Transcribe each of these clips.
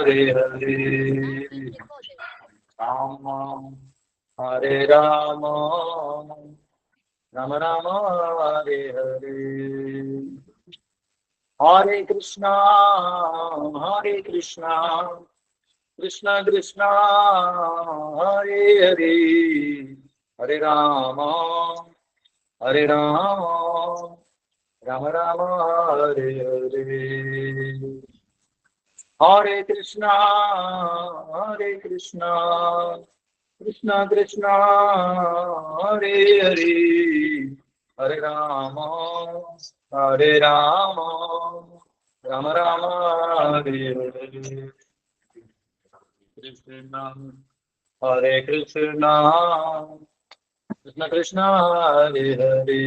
हरे हरे राम हरे राम राम राम हरे हरे हरे कृष्णा कृष्णा कृष्णा हरे हरे हरे राम राम राम हरे हरे हरे कृष्णा कृष्णा कृष्णा हरे हरे हरे राम राम राम हरे हरे कृष्णा हरे कृष्णा कृष्ण कृष्ण हरे हरे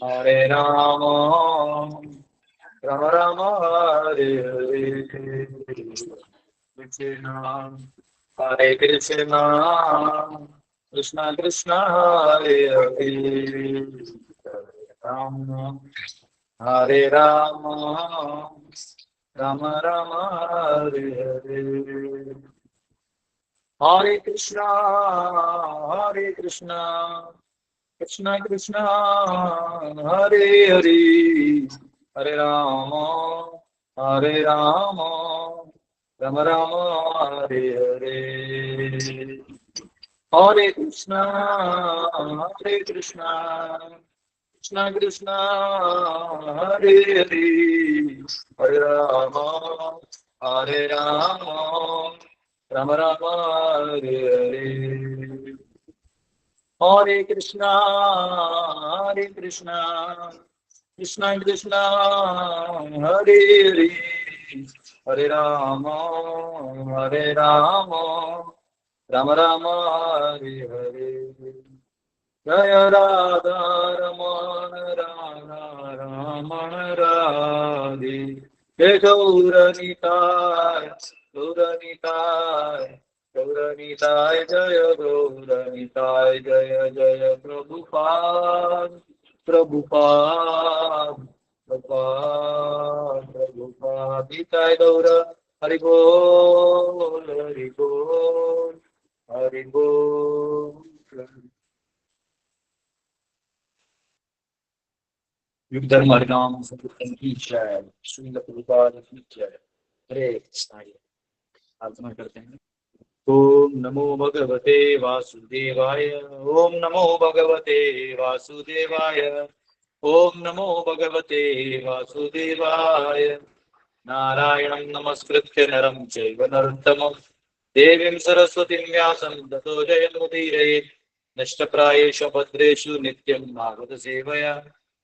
हरे राम राम राम हरे हरे कृष्ण हरे कृष्ण कृष्ण कृष्ण हरे हरे राम हरे राम राम राम हरे हरे हरे कृष्णा कृष्ण कृष्ण हरे हरे हरे राम राम राम हरे हरे हरे कृष्णा कृष्ण कृष्ण हरे हरे हरे राम राम राम हरे हरे हरे कृष्णा कृष्ण कृष्ण हरे हरे हरे राम राम राम हरे हरे जय राधा रमण राधा रमण राधे जय गौरनिताय गौरनिताय जय गौरनिताय जय जय प्रभुपाद निताय गौर हरि बोल हरि बोल युग धर्म हरिनाम संकीर्तन की जय श्रील प्रभुपाद की जय हरे कृष्णा प्रार्थना करते हैं। ओम नमो भगवते वासुदेवाय ओम नमो भगवते वासुदेवाय ओम नमो भगवते वासुदेवाय नारायणं नमस्कृत्य नरं चैव नरोत्तमं देवीं सरस्वतीं व्यासं ततो जयमुदीरयेत् नष्टप्रायेषु भद्रेषु नित्यं भागवत सेवया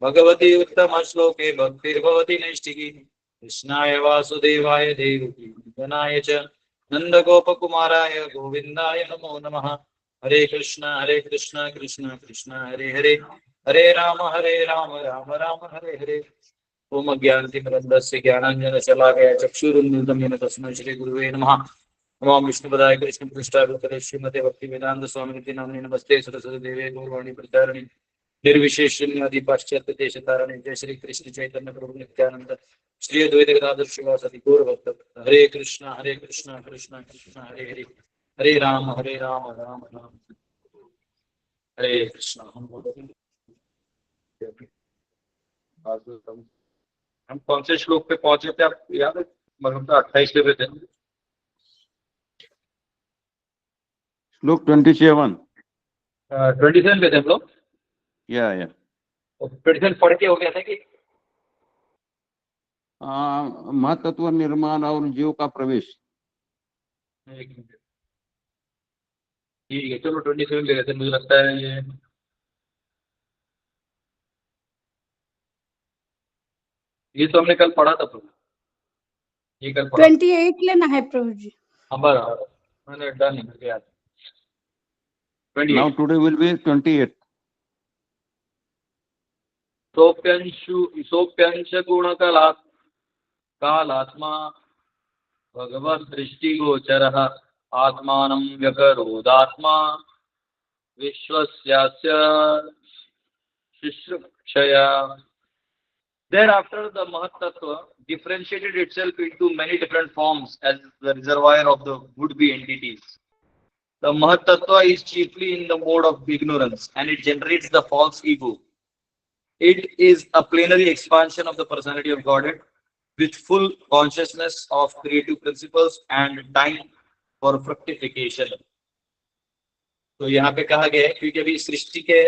भगवती उत्तम श्लोके भक्तिर्भवति नैष्टिकी कृष्णाय वासुदेवाय देवकी नंदनाय च नंदगोपकुमाराय गोविन्दाय नमो नमः हरे कृष्ण कृष्ण कृष्ण हरे हरे हरे राम राम राम हरे हरे ओम अज्ञानतिमिरन्धस्य ज्ञानाञ्जनशलाकया चक्षुरुन्मिलितं येन तस्मै श्रीगुरुवे नमः नमामि विष्णुपदाय कृष्णपृष्ठाभितरे श्रीमते भक्तिवेदान्त स्वामिनिति नाम्ने नमस्ते सरस्वती देवे गौरवाणी प्रचारिणे निर्विशेष शून्यादि पाश्चात्य देश तारणे जय श्री कृष्ण चैतन्य प्रभु नित्यानंद श्री अद्वैत गदाधर श्रीवासदि गौर भक्त हरे कृष्ण कृष्ण कृष्ण हरे हरे हरे राम राम राम हरे कृष्ण। हम कौन से श्लोक पे पहुंचे थे आप याद है? मतलब तो 28 पे थे। श्लोक 27 27 पे थे हम लोग। या 27 पढ़ के हो गया था कि महतत्व निर्माण और जीव का प्रवेश। एक मिनट ठीक है चलो 27 ले लेते हैं। मुझे लगता है ये तो हमने कल पढ़ा था प्रभु। ये कल पढ़ा 28 लेना है प्रभु जी। हमारा मैंने डन है मुझे याद। Now today will be 28। सोप्यंश गुण कालात्मा भगवत दृष्टिगोचरः आत्मानं व्यकरोदात्मा विश्वस्यास्य शुश्रूषया Thereafter, the Mahatattva differentiated itself into many different forms as the reservoir of the would-be entities. The Mahatattva is chiefly in the mode of ignorance and it generates the false ego. It is a plenary expansion of the personality of Godhead with full consciousness of creative principles and time for fructification. तो यहाँ पे कहा गया है क्योंकि अभी सृष्टि के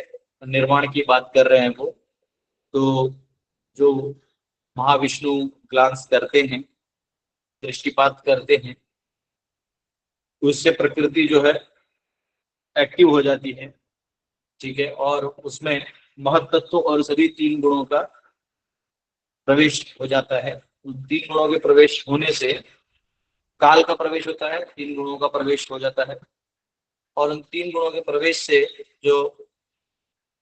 निर्माण की बात कर रहे हैं वो, तो जो महाविष्णु ग्लांस करते हैं, दृष्टिपात करते हैं, उससे प्रकृति जो है एक्टिव हो जाती है, ठीक है, और उसमें महत्त्व और सभी तीन गुणों का प्रवेश हो जाता है। उन तीन गुणों के प्रवेश होने से काल का प्रवेश होता है, तीन गुणों का प्रवेश हो जाता है, और उन तीन गुणों के प्रवेश से जो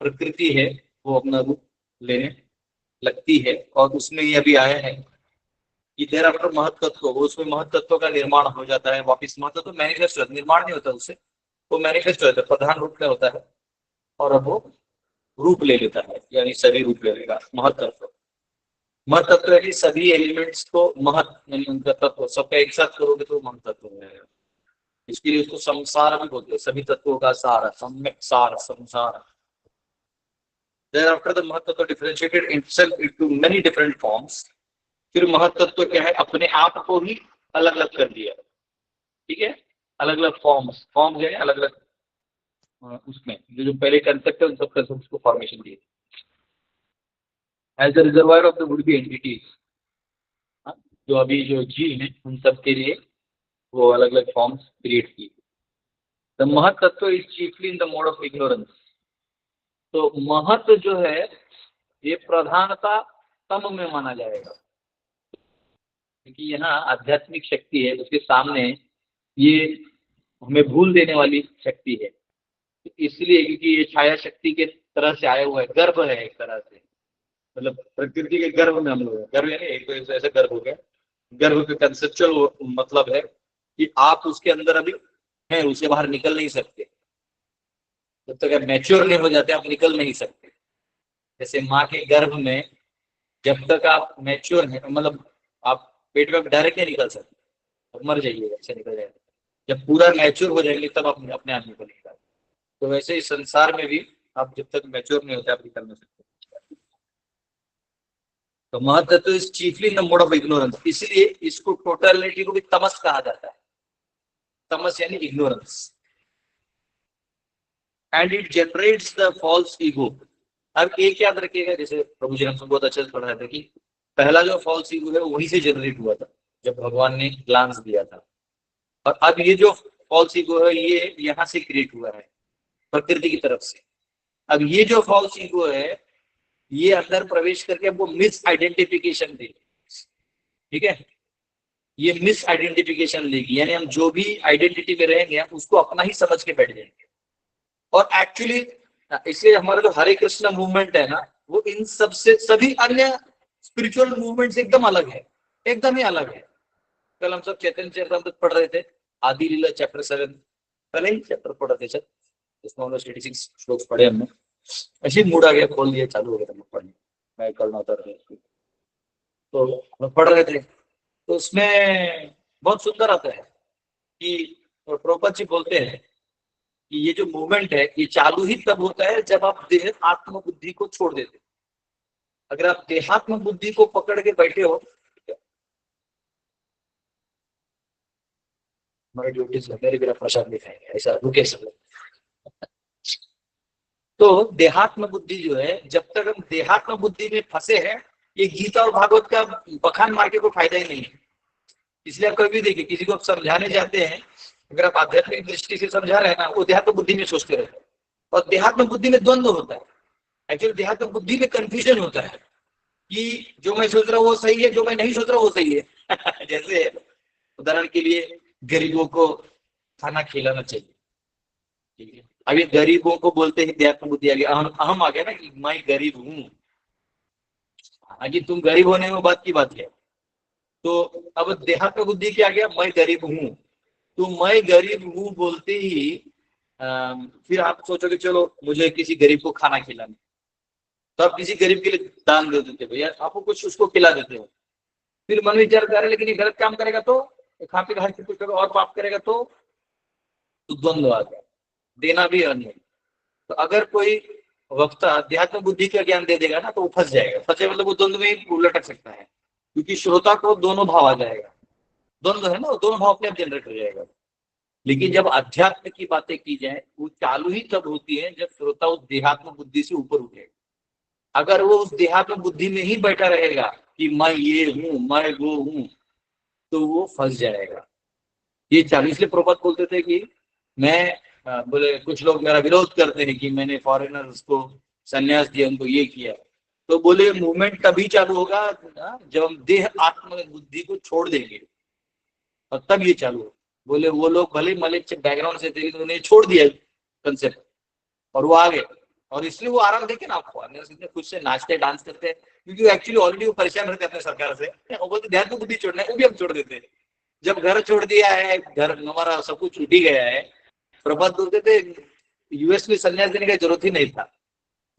प्रकृति है वो अपना रूप लेने लगती है। और उसमें ये अभी आया है कि thereafter महत्त्व, उसमें महत्त्व का निर्माण हो जाता है, वापिस महत्त्व मैनिफेस्ट होता है, निर्माण नहीं होता उससे, वो मैनिफेस्ट होता है, प्रधान रूप में होता है और अब वो रूप ले लेता है, यानी सभी रूप ले लेगा महत्त्व। महत्त्व यानी सभी एलिमेंट्स को यानी उनका तत्व सबका एक साथ करोगे तो महत्त्व हो जाएगा। इसके लिए उसको संसार भी बोलते हैं, सभी तत्वों का सार, सम्यक सार, संसार। Thereafter the महत्त्व differentiated itself into many different forms. फिर महत्त्व क्या है, अपने आप को ही अलग अलग कर दिया, ठीक है, अलग अलग फॉर्म है, अलग अलग उसमें जो पहले कंसेप्ट है उन सब कंसेप्ट को फॉर्मेशन दिए as the reservoir of the wood be entities. जो अभी जो जीव है उन सब के लिए वो अलग अलग फॉर्म्स क्रिएट किए। द महत्त्व is chiefly in the mode of ignorance. तो महत्व जो है ये प्रधानता तम में माना जाएगा, क्योंकि यहाँ आध्यात्मिक शक्ति है, उसके सामने ये हमें भूल देने वाली शक्ति है, इसलिए क्योंकि ये छाया शक्ति के तरह से आया हुआ है, गर्भ है एक तरह से, मतलब प्रकृति के गर्भ में हम लोग हैं। गर्भ यानी एक तो ऐसा गर्भ हो गया, गर्भ का कंसेप्चुअल मतलब है कि आप उसके अंदर अभी हैं, उससे बाहर निकल नहीं सकते, जब तक आप मैच्योर नहीं हो जाते आप निकल नहीं सकते। जैसे माँ के गर्भ में जब तक आप मैच्योर हैं, मतलब आप पेट में डायरेक्ट नहीं निकल सकते, अब मर जाइएगा, ऐसे निकल जाएगा। जब पूरा मैच्योर हो जाएंगे तब आप अपने आप निकल निकाल। तो वैसे ही संसार में भी आप जब तक मैच्योर नहीं होते आप निकल नहीं सकते। तो महत्त्व is chiefly in the mode of ignorance, इसलिए इसको टोटलिटी को भी तमस कहा जाता है। तमस यानी ignorance. And it generates the false ego. अब एक याद रखिएगा, जैसे प्रभु जी ने हमको बहुत अच्छे से पढ़ाया था कि पहला जो फॉल्स ईगो है वहीं से जनरेट हुआ था जब भगवान ने ग्लांस दिया था, और अब ये जो फॉल्स ईगो है ये यहाँ से क्रिएट हुआ है प्रकृति की तरफ से। अब ये जो फॉल्स ईगो है ये अंदर प्रवेश करके हमको मिस आइडेंटिफिकेशन देगी, ठीक है, ये मिस आइडेंटिफिकेशन देगी, यानी हम जो भी आइडेंटिटी में रहेंगे उसको अपना ही समझ के बैठ जाएंगे। और एक्चुअली इसलिए हमारा जो हरे कृष्ण मूवमेंट है ना, वो इन सबसे सभी अन्य स्पिरिचुअल मूवमेंट से एकदम अलग है, एकदम ही अलग है। कल हम सब चैतन्य चरितामृत पढ़ रहे थे, आदि लीला चैप्टर 7, पहले ही चैप्टर पढ़ा थे सर, इसमें 86 श्लोक पढ़े हमने। ऐसे मूड आ गया, खोल दिया, चालू हो गया था पढ़ने, मैं करना होता तो हम पढ़ रहे थे, तो उसमें बहुत सुंदर आता है कि प्रभुपाद जी बोलते हैं कि ये जो मूवमेंट है ये चालू ही तब होता है जब आप देह आत्म बुद्धि को छोड़ देते। अगर आप देहात्म बुद्धि को पकड़ के बैठे हो, हमारे ड्यूटी से मेरे बिना प्रसाद दिखाएंगे, ऐसा रुके सब। तो देहात्म बुद्धि जो है, जब तक हम देहात्म बुद्धि में फंसे हैं, ये गीता और भागवत का बखान मार के कोई फायदा ही नहीं है। इसलिए आप कभी देखिए किसी को आप समझाने जाते हैं, अगर आप आध्यात्मिक दृष्टि से समझा रहे हैं ना, वो देहात्म बुद्धि में सोचते रहते हैं, और देहात्म बुद्धि में द्वंद्व होता है। एक्चुअली देहात्म बुद्धि में कंफ्यूजन होता है कि जो मैं सोच रहा हूँ वो सही है, जो मैं नहीं सोच रहा वो सही है। जैसे उदाहरण के लिए गरीबों को खाना खिलाना चाहिए, ठीक है, अभी गरीबों को बोलते हैं देहात्म बुद्धि आ गया, अहम आ गया ना कि मैं गरीब हूँ। आगे तुम गरीब होने में बात की बात है, तो अब देहात्म बुद्धि क्या गया, मैं गरीब हूँ। तो मैं गरीब हूँ बोलते ही फिर आप सोचोगे चलो मुझे किसी गरीब को खाना खिलाना, तो आप किसी गरीब के लिए दान दे देते हो या आपको कुछ उसको खिला देते हो, फिर मन विचार कर रहे लेकिन ये गलत काम करेगा तो, खा पी हर कुछ और पाप करेगा तो द्वंद्व आ गया, देना भी और नहीं। तो अगर कोई वक्ता अध्यात्म बुद्धि का ज्ञान दे देगा ना तो वो फंस जाएगा, फंसे मतलब वो द्वंद्व में ही लटक सकता है, क्योंकि श्रोता को दोनों भाव आ जाएगा, द्वंद्व है ना, दोनों भाव अपने आप जनरेट हो जाएगा। लेकिन जब अध्यात्म की बातें की जाए वो चालू ही तब होती है जब श्रोता उस देहात्म बुद्धि से ऊपर उठेगा। अगर वो उस देहात्म बुद्धि में ही बैठा रहेगा कि मैं ये हूं मैं वो हूं, तो वो फंस जाएगा। ये चालू, इसलिए प्रभुपाद बोलते थे कि मैं बोले कुछ लोग मेरा विरोध करते हैं कि मैंने फॉरेनर्स को संन्यास दिया, उनको ये किया, तो बोले मूवमेंट तभी चालू होगा जब हम देह आत्म बुद्धि को छोड़ देंगे, और तब ये चालू हो। बोले वो लोग भले मलिक बैकग्राउंड से थे लेकिन उन्हें छोड़ दिया कंसेप्ट और वो आ गए, और इसलिए वो आराम देखे ना आपको, इतने खुद से नाचते डांस करते हैं, क्योंकि एक्चुअली ऑलरेडी वो परेशान रहते अपने सरकार से, वो बोलते ध्यान को बुद्धि छोड़ना है, वो भी हम छोड़ देते हैं। जब घर छोड़ दिया है, घर हमारा सब कुछ छूट ही गया है, प्रभात बोलते थे यूएस में संन्यास देने का जरूरत ही नहीं था,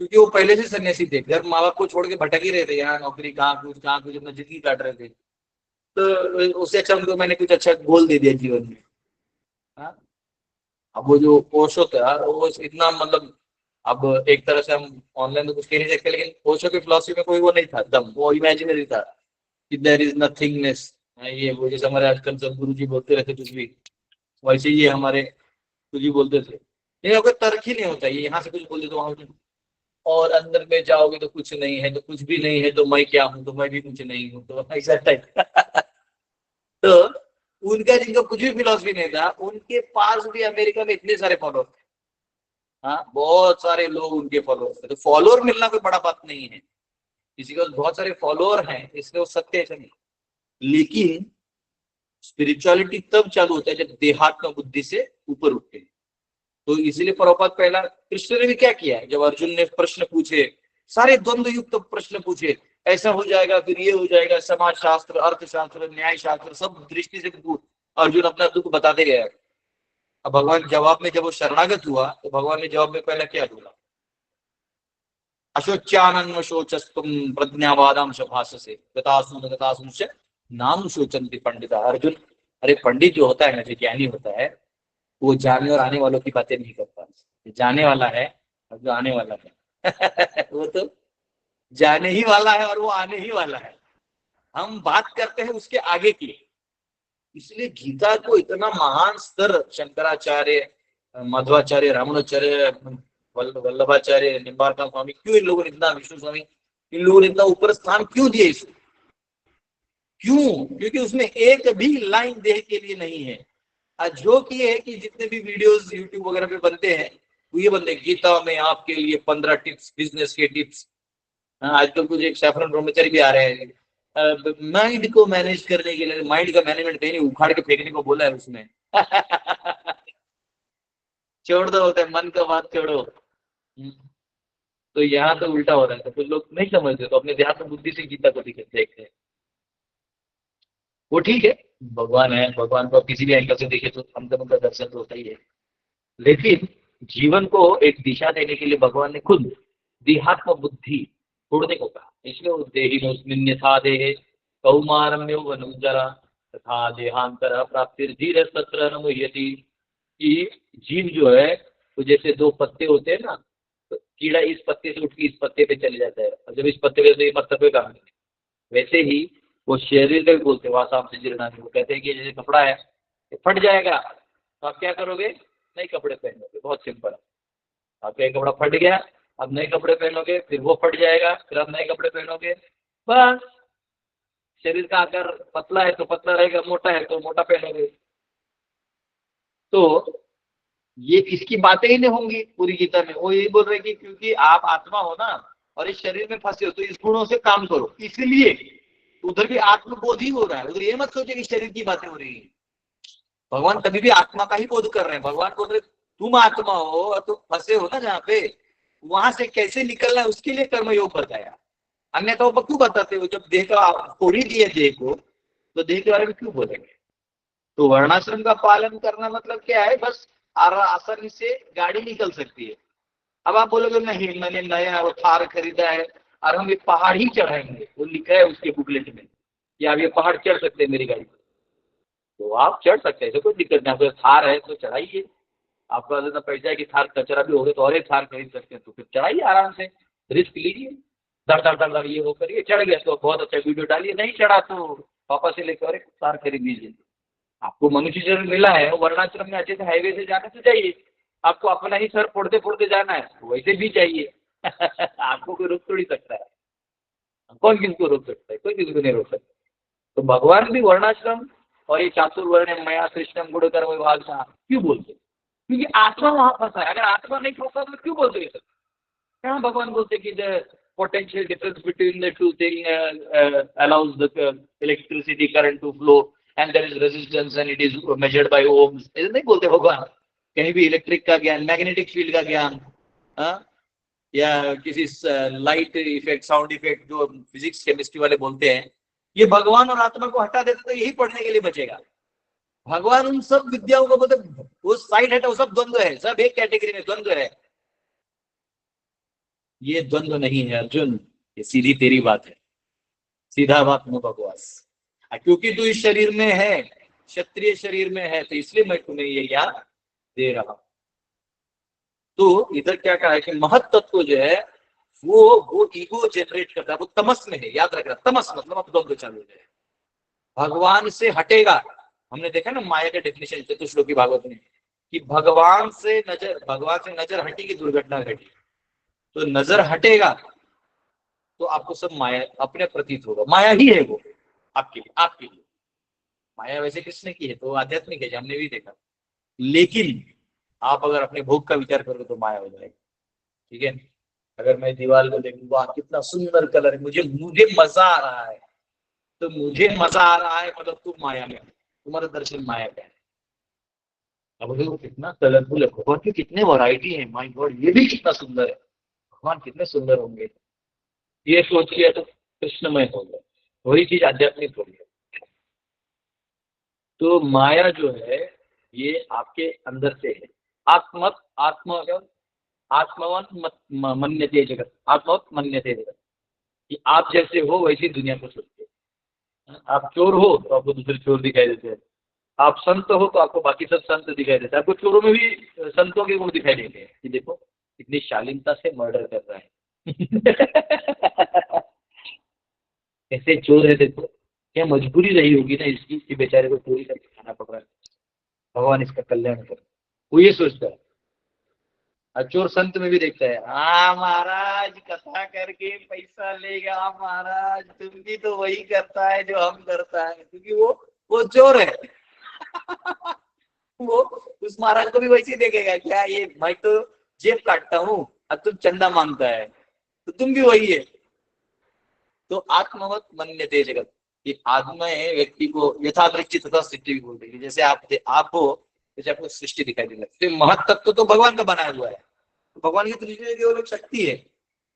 क्योंकि वो पहले से सन्यासी थे, घर माँ बाप को छोड़ के भटक ही रहे थे, यहाँ नौकरी कहाँ कुछ अपना जिंदगी काट रहे थे। तो उससे अच्छा उनको मैंने कुछ अच्छा गोल दे दिया जीवन में। हाँ? अब वो जो ओशो था वो इतना मतलब, अब एक तरह से हम ऑनलाइन तो कुछ कह नहीं सकते, लेकिन ओशो की फिलॉसफी में कोई वो नहीं था दम, वो इमेजिनरी था कि देयर इज नथिंगनेस। ये वो जैसे हमारे आजकल सब गुरु जी बोलते रहते कुछ भी, वैसे ही हमारे गुरु जी बोलते थे, लेकिन कोई तर्क ही नहीं होता, ये यहाँ से कुछ बोल दे तो वहां, और अंदर में जाओगे तो कुछ नहीं है, तो कुछ भी नहीं है तो मैं क्या हूँ, तो मैं भी कुछ नहीं हूँ, तो ऐसा टाइप। तो उनका जिनका कुछ भी फिलॉसफी नहीं था, उनके पास भी अमेरिका में इतने सारे फॉलोअर थे। हाँ, बहुत सारे लोग उनके फॉलोअर थे, तो फॉलोअर मिलना कोई बड़ा बात नहीं है, किसी के बहुत सारे फॉलोअर हैं इसलिए वो सत्य ऐसा नहीं। लेकिन स्पिरिचुअलिटी तब चालू होता है जब देहात्म बुद्धि से ऊपर उठते हैं। तो इसीलिए प्रभुपाद पहला कृष्ण ने भी क्या किया है, जब अर्जुन ने प्रश्न पूछे, सारे द्वंद्व युक्त प्रश्न पूछे, ऐसा हो जाएगा फिर ये हो जाएगा, समाज शास्त्र अर्थशास्त्र न्याय शास्त्र सब दृष्टि से अर्जुन अपना दुख बताते गया। अब भगवान जवाब में जब वो शरणागत हुआ तो भगवान ने जवाब में पहले क्या बोला, अशोच्यानन्व शोचस्तुम प्रज्ञावादाम शभाषसे गतासुन से नाम शोचंती पंडित। अर्जुन, अरे पंडित जो होता है ना, जो ज्ञानी होता है, वो जाने और आने वालों की बातें नहीं करता, जाने वाला है और जो आने वाला है वो तो जाने ही वाला है और वो आने ही वाला है, हम बात करते हैं उसके आगे की। इसलिए गीता को इतना महान स्तर शंकराचार्य, मध्वाचार्य, रामानुचार्य, वल्लभाचार्य, निम्बारका स्वामी, क्यों इन लोगों ने इतना, विष्णु स्वामी, इन लोगों ने इतना ऊपर स्थान क्यों दिया इसको, क्यों? क्योंकि उसमें एक भी लाइन देह के लिए नहीं है। जोक ये है कि जितने भी वीडियोस यूट्यूब वगैरह पे बनते हैं वो ये बनते हैं, गीता में आपके लिए 15 टिप्स, बिजनेस के टिप्स। आजकल कुछ एक सैफरन ब्रह्मचारी भी आ रहे हैं, माइंड को मैनेज करने के लिए, माइंड का मैनेजमेंट कहीं नहीं, उखाड़ के फेंकने को बोला है उसमें। छोड़ दो, होता है मन का बात छोड़ो। तो यहाँ तो उल्टा हो रहा है, तो कुछ लोग नहीं समझते, तो अपने देहात्म बुद्धि से गीता को देखते हैं। वो ठीक है, भगवान है, भगवान को किसी भी एंगल से देखे तो हमको उनका दर्शन तो होता ही है, लेकिन जीवन को एक दिशा देने के लिए भगवान ने खुद देहात्म बुद्धि छोड़ने को कहा। इसलिए वो देहिनोस्मिन् यथा देहे कौमारम्यो वनुजरा तथा देहांतर प्राप्तिर धीरे तत्र न मुह्यति। कि जीव जो है तो जैसे दो पत्ते होते हैं ना, तो कीड़ा इस पत्ते से उठ के इस पत्ते पे चले जाता है, और जब इस पत्ते पे तो ये पत्ते पे काम नहीं, वैसे ही वो शरीर का भी बोलते हैं वासाम से जीर्णानि, वो कहते हैं कि जैसे कपड़ा है ये फट जाएगा तो आप क्या करोगे, नए कपड़े पहनोगे। बहुत सिंपल, आपका एक कपड़ा फट गया, अब नए कपड़े पहनोगे, फिर वो फट जाएगा, फिर आप नए कपड़े पहनोगे, बस। शरीर का आकार पतला है तो पतला रहेगा, मोटा है तो मोटा पहनोगे। तो ये इसकी बातें ही नहीं होंगी पूरी गीता में। वो यही बोल रहे कि क्योंकि आप आत्मा हो ना और इस शरीर में फंसे हो, तो इस गुणों से काम करो, इसलिए उधर भी आत्मबोध ही हो रहा है। उधर ये मत सोचे कि शरीर की बातें हो रही है, भगवान कभी भी आत्मा का ही बोध कर रहे हैं। भगवान बोल रहे तुम आत्मा हो और तुम फंसे हो ना जहाँ पे, वहां से कैसे निकलना है उसके लिए कर्मयोग बताया। अन्यथा वो क्यों बताते हो, जब देह का छोड़ ही दिए देह को, तो देह के बारे में क्यों बोलेंगे। तो वर्णाश्रम का पालन करना मतलब क्या है, बस आसानी से गाड़ी निकल सकती है, अब आप बोलोगे नहीं मैंने नया वो थार खरीदा है और हम ये पहाड़ ही चढ़ाएंगे, वो लिखा है उसके बुकलेट में कि आप ये पहाड़ चढ़ सकते हैं मेरी गाड़ी पर, तो आप चढ़ सकते हैं, ऐसे कोई दिक्कत नहीं। आपको थार है तो चढ़ाइए, आपका इतना पैसा है कि थार कचरा भी हो गया तो और एक थार खरीद सकते हैं, तो फिर चढ़ाइए आराम से, रिस्क लीजिए, धड़ धड़ धड़ धड़ ये वो करिए, चढ़ गया तो बहुत अच्छा वीडियो डालिए, नहीं चढ़ा तो वापस से लेकर और एक थार खरीद लीजिए। आपको मनुष्य जन्म मिला है, वर्णाश्रम में अच्छे से हाईवे से जाना तो चाहिए, आपको अपना ही सर फोड़ते फोड़ते जाना है वैसे भी चाहिए। आपको कोई रोक थोड़ी सकता है, कौन किसको रोक सकता है, कोई किसी को नहीं रोक सकता। तो भगवान भी वर्णाश्रम और ये चातुर्वर्ण मया कृष्णम गुणकर विभाग क्यों बोलते, क्योंकि आत्मा वहां फंसा है, अगर आत्मा नहीं फंसा तो क्यों बोलते ये सब। कहाँ भगवान बोलते कि the potential difference between the two thing allows the electricity current to flow and there is resistance and it is measured by ohms, ऐसे नहीं बोलते भगवान। कहीं भी इलेक्ट्रिक का ज्ञान, मैग्नेटिक फील्ड का ज्ञान, हाँ? या किसी लाइट इफेक्ट, साउंड इफेक्ट जो फिजिक्स केमिस्ट्री वाले बोलते हैं, ये भगवान और आत्मा को हटा देते तो यही पढ़ने के लिए बचेगा। भगवान उन सब विद्याओं को बोलते वो साइड हटा, वो सब द्वंद्व है, सब एक कैटेगरी में द्वंद्व है। ये द्वंद्व नहीं है अर्जुन, ये सीधी तेरी बात है, सीधा बात नो बकवास। क्योंकि तू इस शरीर में है, क्षत्रिय शरीर में है, तो इसलिए मैं तुम्हें ये ज्ञान दे रहा हूं। तो इधर क्या कहा है कि महत तत्व जो है वो ईगो जनरेट करता है, वो तमस में है, याद रखना, तमस मतलब अब द्वंद्व चालू हो जाए, भगवान से हटेगा। हमने देखा ना माया का डेफिनेशन चतुश्लोकी भागवत में कि भगवान से नजर हटी की दुर्घटना घटी, तो नजर हटेगा तो आपको सब माया अपने प्रतीत होगा, माया ही है वो आपके लिए, आपके लिए। माया वैसे किसने की है तो आध्यात्मिक है, हमने भी देखा, लेकिन आप अगर अपने भोग का विचार करोगे तो माया हो जाएगी। ठीक है, अगर मैं दीवार को देखूं वाह कितना सुंदर कलर है, मुझे मुझे मजा आ रहा है, तो मुझे मजा आ रहा है मतलब तुम माया में, तुम्हारा दर्शन माया का है। अब देखो कितना कलरफुल है, भगवान की कितने वैरायटी है, माय गॉड ये भी कितना सुंदर है, भगवान कितने सुंदर होंगे, ये सोच लिया तो कृष्णमय हो गया, वही चीज आध्यात्मिक हो गया। तो माया जो है ये आपके अंदर से है। आत्मत आत्म आत्मवन मन्यते जगत, आत्मवत मन्यते जगत, कि आप जैसे हो वैसी दुनिया को सोचते हैं। आप चोर हो तो आपको दूसरे चोर दिखाई देते हैं, आप संत हो तो आपको बाकी सब संत दिखाई देते हैं, आपको चोरों में भी संतों के गुण दिखाई देते हैं कि देखो कितनी शालीनता से मर्डर कर रहा है। ऐसे चोर है देखो, क्या मजबूरी रही होगी ना इसकी कि बेचारे को चोरी करके खाना पड़ रहा है, भगवान इसका कल्याण करे, वो ये सोचता है। और चोर संत में भी देखता है, हाँ महाराज कथा करके पैसा लेगा महाराज, तुम भी तो वही करता है जो हम करता है, क्योंकि वो चोर है। वो उस महाराज को भी वैसे ही देखेगा, क्या ये मैं तो जेब काटता हूँ और तुम चंदा मांगता है, तो तुम भी वही है। तो आत्मवत मन्यते जगत, ये आत्मा है व्यक्ति को यथादृष्टि तथा सृष्टि भी बोलते हैं, जैसे आप हो जैसे आपको सृष्टि दिखाई दे लगती है। महत तत्व तो भगवान का बनाया हुआ है, तो भगवान की दृष्टि में केवल एक शक्ति है,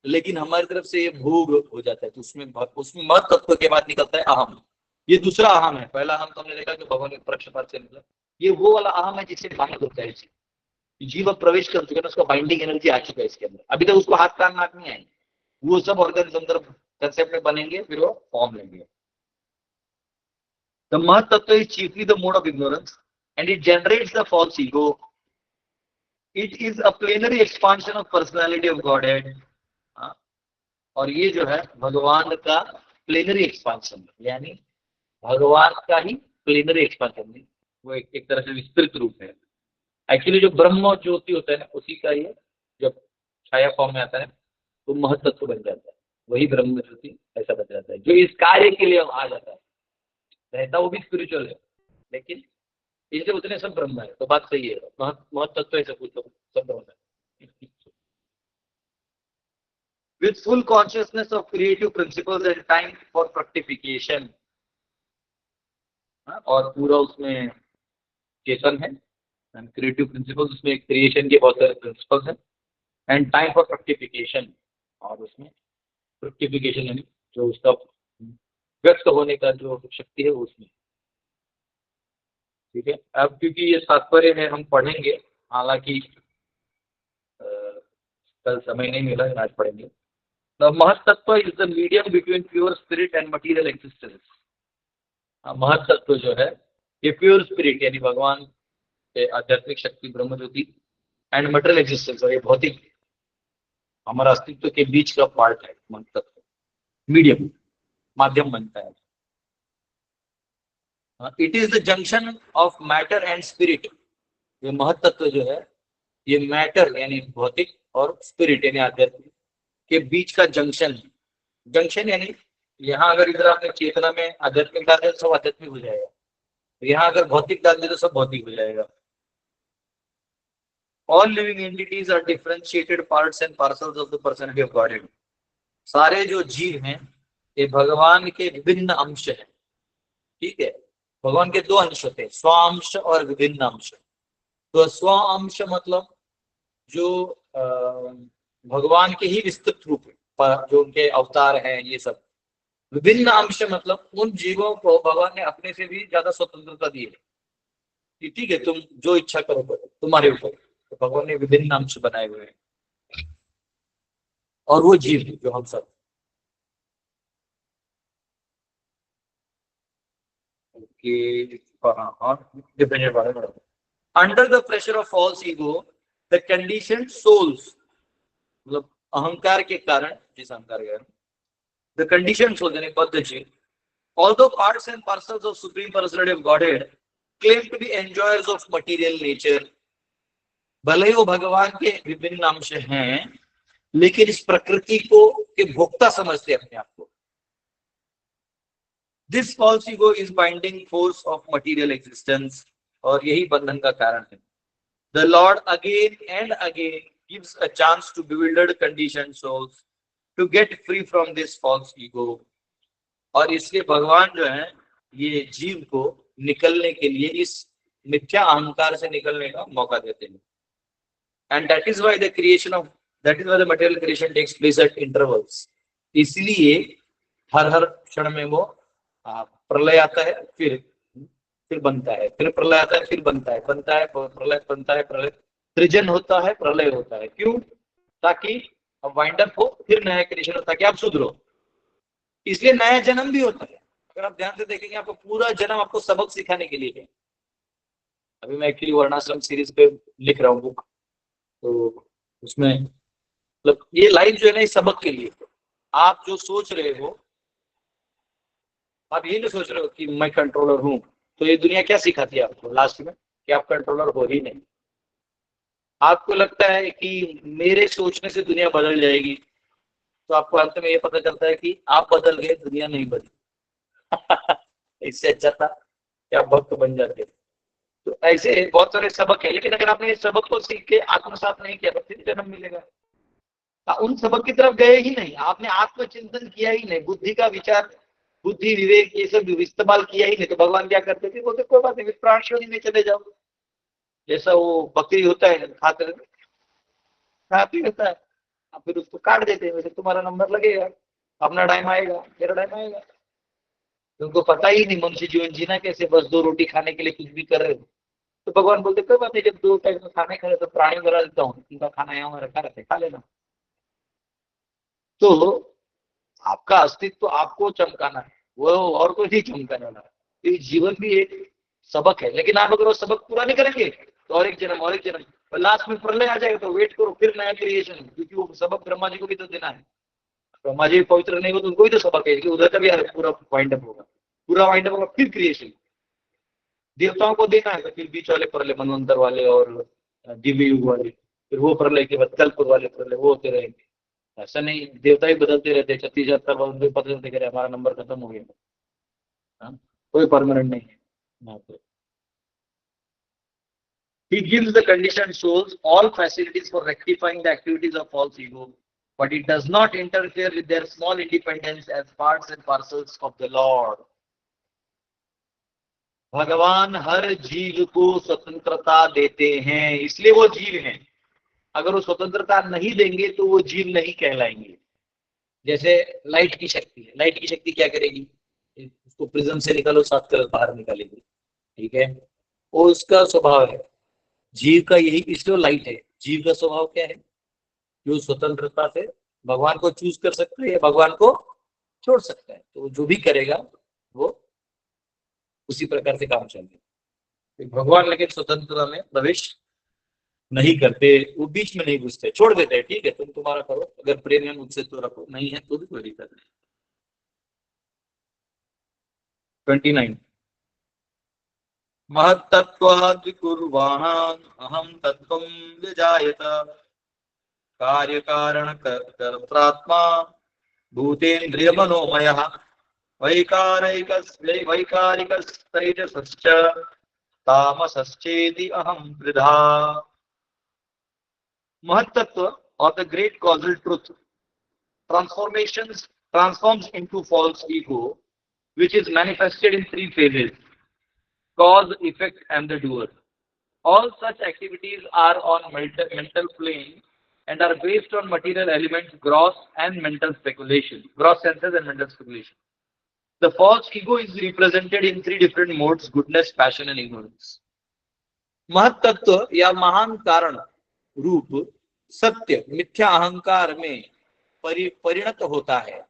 लेकिन हमारी तरफ से ये भोग हो जाता है, तो उसमें महत तत्व के बाद निकलता है अहम, ये दूसरा अहम है। पहला अहम तो हमने देखा कि भगवान के पक्षपात से निकला, ये वो वाला अहम है जिससे बाइंड होता है, जीव अब प्रवेश कर चुका है, उसका बाइंडिंग एनर्जी आ चुका है इसके अंदर, अभी तक उसको हाथ कान नाक नहीं आएंगे, वो सब ऑर्गन अंदर कंसेप्ट में बनेंगे, फिर वो फॉर्म लेंगे। The Mahat Tattva is chiefly the mode of ignorance and it generates the false ego. It is a plenary expansion of personality of Godhead. और ये जो है भगवान का प्लेनरी एक्सपांशन, यानी भगवान का ही प्लेनरी एक्सपांशन, वो एक तरह से विस्तृत रूप है। एक्चुअली जो ब्रह्म ज्योति होता है ना, उसी का ये जब छाया फॉर्म में आता है तो महत्त्व बन जाता है, वही ब्रह्म ज्योति ऐसा बन जाता है, जो इस कार्य के लिए आ जाता है, रहता वो भी स्पिरिचुअल है, लेकिन इसे उतने सब ब्रह्म है, तो बात सही है, महत्व ऐसा कुछ सब ब्रह्म है। With full consciousness of creative principles and time for fructification, और पूरा उसमें चेतन है, क्रिएटिव प्रिंसिपल्स, उसमें क्रिएशन के बहुत सारे प्रिंसिपल्स हैं, एंड टाइम फॉर फ्रक्टिफिकेशन, और उसमें फ्रक्टिफिकेशन यानी जो उसका व्यक्त होने का जो शक्ति है वो उसमें। ठीक है, अब क्योंकि ये तात्पर्य है हम पढ़ेंगे, हालांकि कल समय नहीं मिला, आज पढ़ेंगे। The mahattattva is the medium between pure spirit and material existence. Mahattattva जो है ये प्योर स्पिरिट यानी भगवान के आध्यात्मिक शक्ति ब्रह्म ज्योति एंड मटेरियल एग्जिस्टेंस, और ये भौतिक हमारा अस्तित्व के बीच का पार्ट है। महत्तत्व मीडियम, माध्यम बनता है। It is the junction of matter and spirit. ये महत्तत्व जो है ये मैटर यानी भौतिक और स्पिरिट यानी आध्यात्मिक के बीच का जंक्शन है। जंक्शन यानी यहाँ अगर इधर आपने चेतना में आध्यात्मिक डाल दिया तो सब आध्यात्मिक हो जाएगा, यहाँ अगर भौतिक डाल दिया तो सब भौतिक हो जाएगा। All living entities are differentiated parts and parcels of the personality of God. सारे जो जीव हैं ये भगवान के विभिन्न अंश हैं। ठीक है, भगवान के दो अंश होते हैं, स्वांश और विभिन्न अंश। तो स्वांश मतलब जो भगवान के ही विस्तृत रूप जो उनके अवतार हैं ये सब। विभिन्न अंश मतलब उन जीवों को भगवान ने अपने से भी ज्यादा स्वतंत्रता दी है। ठीक है, तुम जो इच्छा करो करो, तुम्हारे ऊपर। तो भगवान ने विभिन्न अंश बनाए हुए हैं और वो जीव जो हम सब। Under the pressure of false ego the conditioned souls, मतलब अहंकार के कारण, जिस अहंकार के कारण the conditioned soul यानी बद्ध जीव, although parts and parcels of supreme personality of Godhead claim to be enjoyers of material nature, भले वो भगवान के विभिन्न अंश हैं लेकिन इस प्रकृति को के भोक्ता समझते हैं अपने आप को। This false ego is binding force of material existence, और यही बंधन का कारण है। The Lord again and again gives a chance to bewildered conditioned souls to get free from this false ego, और इसलिए भगवान जो है ये जीव को निकलने के लिए इस मिथ्या अहंकार से निकलने का मौका देते हैं। And that is why the material creation takes place at intervals. इसलिए हर क्षण में वो प्रलय आता है, फिर बनता है, फिर प्रलय आता है, फिर बनता है, प्रलय बनता है, प्रलय, सृजन होता है, प्रलय होता है। क्यों? ताकि अब वाइंड अप हो, फिर नया क्रिएशन हो, ताकि आप सुधरो। इसलिए नया जन्म भी होता है। अगर आप ध्यान से देखेंगे आपको पूरा जन्म आपको सबक सिखाने के लिए है। अभी मैं एक्चुअली वर्णाश्रम सीरीज पे लिख रहा हूँ बुक, तो उसमें मतलब ये लाइफ जो है ना ये सबक के लिए। आप जो सोच रहे हो, आप ये नहीं सोच रहे हो कि मैं कंट्रोलर हूँ, तो ये दुनिया क्या सिखाती है आपको लास्ट में कि आप कंट्रोलर हो ही नहीं। आपको लगता है कि मेरे सोचने से दुनिया बदल जाएगी, तो आपको अंत में ये पता चलता है कि आप बदल गए, दुनिया नहीं बदली। इससे अच्छा था कि आप भक्त बन जाते। तो ऐसे बहुत सारे सबक है, लेकिन अगर आपने इस सबक को सीख के आत्मसात नहीं किया तो फिर जन्म मिलेगा। उन सबक की तरफ गए ही नहीं, आपने आत्मचिंतन किया ही नहीं, बुद्धि का विचार, बुद्धि विवेक ये सब इस्तेमाल किया ही नहीं, तो भगवान क्या करते थे? बोलते कोई बात नहीं, प्राणी में चले जाओ। जैसा वो बकरी होता है खाते खाती रहता है, आप फिर उसको काट देते हैं, वैसे तुम्हारा नंबर लगेगा, अपना टाइम आएगा, मेरा टाइम आएगा। तुमको पता ही नहीं मनुष्य जीवन जीना कैसे, बस 2 रोटी खाने के लिए कुछ भी कर रहे हो। तो भगवान बोलते कोई बात नहीं, जब 2 टाइम में खाने खा रहे तो प्राणी बना देता हूँ, उनका खाना यहाँ रखा रहता है, खा लेना। तो आपका अस्तित्व आपको चमकाना है, वो और कोई नहीं चमकाने वाला। तो जीवन भी एक सबक है, लेकिन आप अगर वो सबक पूरा नहीं करेंगे तो और एक जन्म, लास्ट में प्रलय आ जाएगा, तो वेट करो फिर नया क्रिएशन, क्योंकि वो सबक ब्रह्मा जी को भी तो देना है। ब्रह्मा जी पवित्र नहीं हो तो उनको भी तो सबक है कि उधर का भी पूरा वाइंड अप होगा, फिर क्रिएशन। देवताओं को देना है तो फिर बीच वाले प्रलय, मनवंतर वाले और दिव्य युग वाले, फिर वो प्रलय के बाद कल्प वाले प्रलय वो होते रहेंगे। ऐसा नहीं देवता ही बदलते रहते, 36 उनको पता चलते कि हमारा नंबर खत्म हो गया। कोई परमानेंट नहीं है यहाँ पे। He gives the conditioned souls all facilities for rectifying the activities of false ego, but it does not interfere with their small independence as parts and parcels of the Lord. भगवान हर जीव को स्वतंत्रता देते हैं, इसलिए वो जीव हैं। अगर वो स्वतंत्रता नहीं देंगे तो वो जीव नहीं कहलाएंगे। जैसे लाइट की शक्ति है, लाइट की शक्ति क्या करेगी? उसको प्रिज्म से निकालो, 7 कलर बाहर निकालेगी। ठीक है, वो उसका स्वभाव है। जीव का यही, इसलिए लाइट है। जीव का स्वभाव क्या है? जो स्वतंत्रता से भगवान को चूज कर सकता है या भगवान को छोड़ सकता है, तो जो भी करेगा वो उसी प्रकार से काम चलेगा। भगवान लेकिन स्वतंत्रता में प्रवेश नहीं करते, वो बीच में नहीं घुसते, छोड़ देते हैं, ठीक है तुम तुम्हारा करो, अगर प्रेम है मुझसे तो रखो, नहीं है तो भी कोई दिक्कत नहीं। 29 महत्तत्वाद्विकुर्वाणान् अहं तत्त्वं विजायत कार्य कारण कर्त्रात्मा भूतेन्द्रिय मनोमयः वैकारिकस्तैजसश्च तामसश्चेति अहं त्रिधा। महत्तत्व or the great causal truth transforms into false ego, which is manifested in three phases: cause, effect, and the doer. All such activities are on mental plane and are based on material elements, gross and mental speculation, gross senses and mental speculation. The false ego is represented in three different modes: goodness, passion, and ignorance. महत्तत्व या महान कारण रूप सत्य मिथ्या अहंकार में परिणत होता है,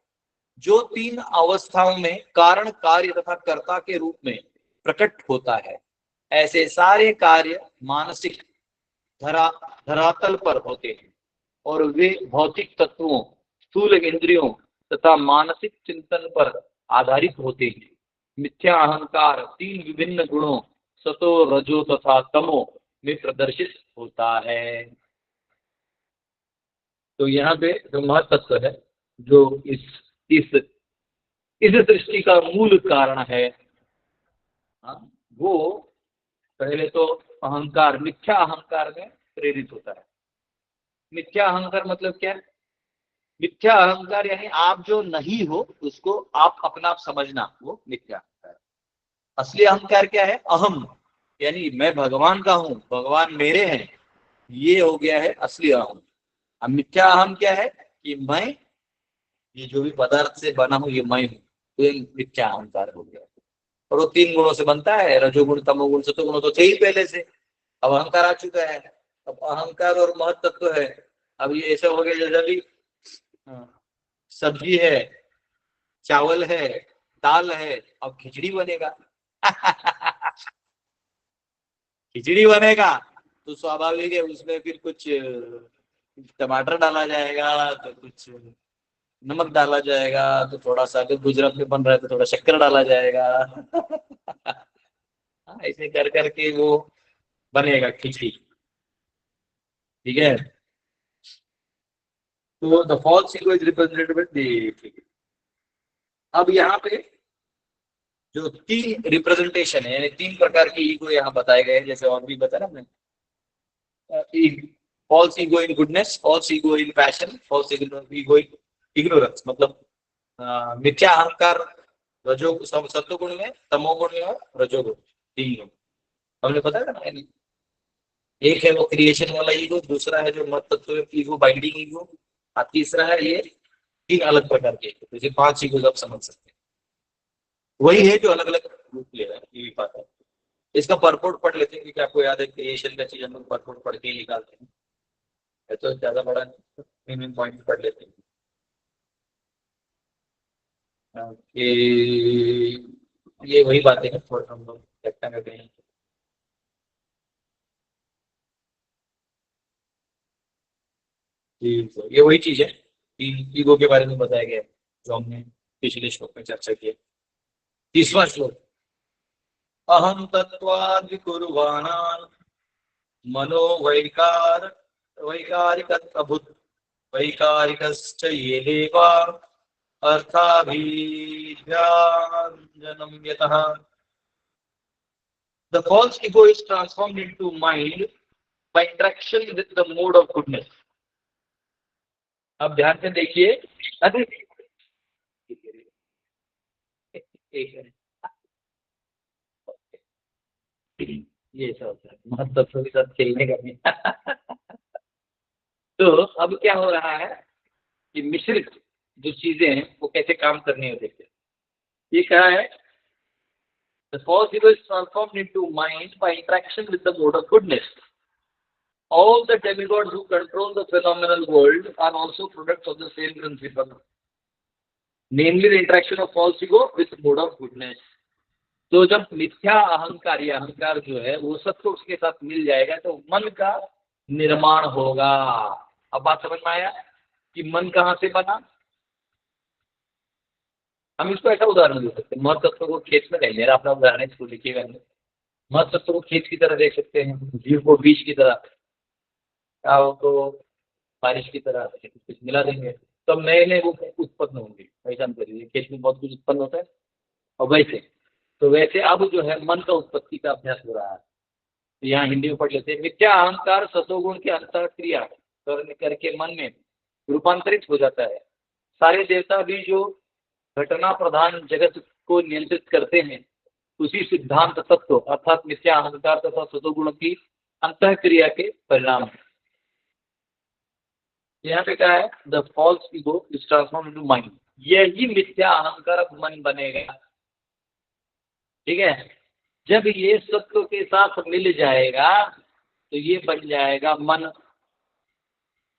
जो तीन अवस्थाओं में कारण, कार्य तथा कर्ता के रूप में प्रकट होता है। ऐसे सारे कार्य मानसिक धरातल पर होते हैं और वे भौतिक तत्वों, स्थूल इंद्रियों तथा मानसिक चिंतन पर आधारित होते हैं। मिथ्या अहंकार तीन विभिन्न गुणों सतो, रजो तथा तमो में प्रदर्शित होता है। तो यहाँ पे जो महत्त्व है, जो इस सृष्टि का मूल कारण है, वो पहले तो अहंकार, मिथ्या अहंकार में प्रेरित होता है। मिथ्या अहंकार मतलब क्या है? मिथ्या अहंकार यानी आप जो नहीं हो उसको आप अपना आप समझना, वो मिथ्या अहंकार। असली अहंकार क्या है? अहम, यानी मैं भगवान का हूं, भगवान मेरे हैं, ये हो गया है असली अहम। अब मिथ्या अहम क्या है? कि मैं ये जो भी पदार्थ से बना हूं ये मैं हूं, तो ये मिथ्या अहंकार हो गया। और वो तीन गुणों से बनता है, रजोगुण, तमोगुण, सतोगुण तो थे ही पहले से, अब अहंकार आ चुका है। अब अहंकार और महत्त्व है। अब ये ऐसा हो गया जैसे अभी सब्जी है, चावल है, दाल है, अब खिचड़ी बनेगा। खिचड़ी बनेगा तो स्वाभाविक है उसमें फिर कुछ टमाटर डाला जाएगा, तो कुछ नमक डाला जाएगा, तो थोड़ा सा, अगर गुजरात में बन रहा है तो थोड़ा शक्कर डाला जाएगा। ऐसे कर करके वो बनेगा खिचड़ी, ठीक है। तो the false ego is represented with. अब यहाँ पे जो तीन रिप्रेजेंटेशन है, यानी तीन प्रकार की ईगो यहाँ बताए गए हैं, जैसे और भी बताया ना हमने, false ego in goodness, false ego in passion, false ego in ignorance. मतलब मिथ्या अहंकार रजो सत्वगुण में, तमोगुण में और रजोगुण, तीन गुण हमने बताया ना। एक है वो क्रिएशन वाला ईगो, दूसरा है जो मत तत्व ईगो, बाइंडिंग ईगो, और तीसरा है ये तीन अलग प्रकार के, जैसे पांच ईगो आप समझ सकते हैं। वही है जो अलग अलग रूप ले रहा है, ये भी पाता है। इसका परपोर्ट पढ़ लेते हैं, क्योंकि आपको याद है क्रिएशन का चीज हम लोग परपोर्ट पढ़ के ही निकालते हैं, तो ज्यादा बड़ा मेन पॉइंट पढ़ लेते हैं। ये वही बातें हैं, थोड़ा हम लोग चर्चा करते हैं। ये वही चीज है, तीन ईगो के बारे में बताया गया है, जो हमने पिछले श्लोक में चर्चा की है। तीसवा श्लोक, अहम तत्वाद् विकुर्वाणान् मनो वैकारिक अभूत वैकारिकश्च ये देवा अर्थाभिध्यानम् यतः। The false ego is transformed into mind by interaction with the mode of goodness. अब ध्यान से देखिए, अरे एक ये सब होता है महत्व के साथ खेलने का भी। तो अब क्या हो रहा है कि मिश्रित जो चीजें हैं वो कैसे काम करनी है, देखते हैं। ये क्या है? The false ego is transformed into mind by interaction with the mode of goodness. All the demigods who control the phenomenal world are also products of the same principle, namely the interaction of false ego with mode of goodness. तो जब मिथ्या अहंकार या अहंकार जो है वो सत्य उसके साथ मिल जाएगा तो मन का निर्माण होगा। अब बात समझ में आया कि मन कहाँ से बना? हम इसको ऐसा उदाहरण दे सकते हैं, मत तत्व को खेत में नहीं, मेरा अपना उदाहरण है, इसको लिखिएगा। मत तत्व को खेत की तरह देख सकते हैं, जीव को बीज की तरह, काव को बारिश की तरह कुछ मिला देंगे तब नए नए वो उत्पन्न होंगे। ऐसा हम करिए, खेत में बहुत कुछ उत्पन्न होता है और वैसे तो वैसे अब जो है मन का उत्पत्ति का अभ्यास हो रहा है। तो यहाँ हिंदी में पढ़ लेते हैं, मिथ्या अहंकार सतोगुण की अंतःक्रिया करके मन में रूपांतरित हो जाता है। सारे देवता भी जो घटना प्रधान जगत को नियंत्रित करते हैं उसी सिद्धांत तत्व अर्थात मिथ्या अहंकार तथा सतोगुण की अंतःक्रिया के परिणाम है। यहाँ पे क्या है? The false ego is transform into mind. यही मिथ्या अहंकार अब मन बनेगा। ठीक है, जब ये सत्व के साथ मिल जाएगा तो ये बन जाएगा मन।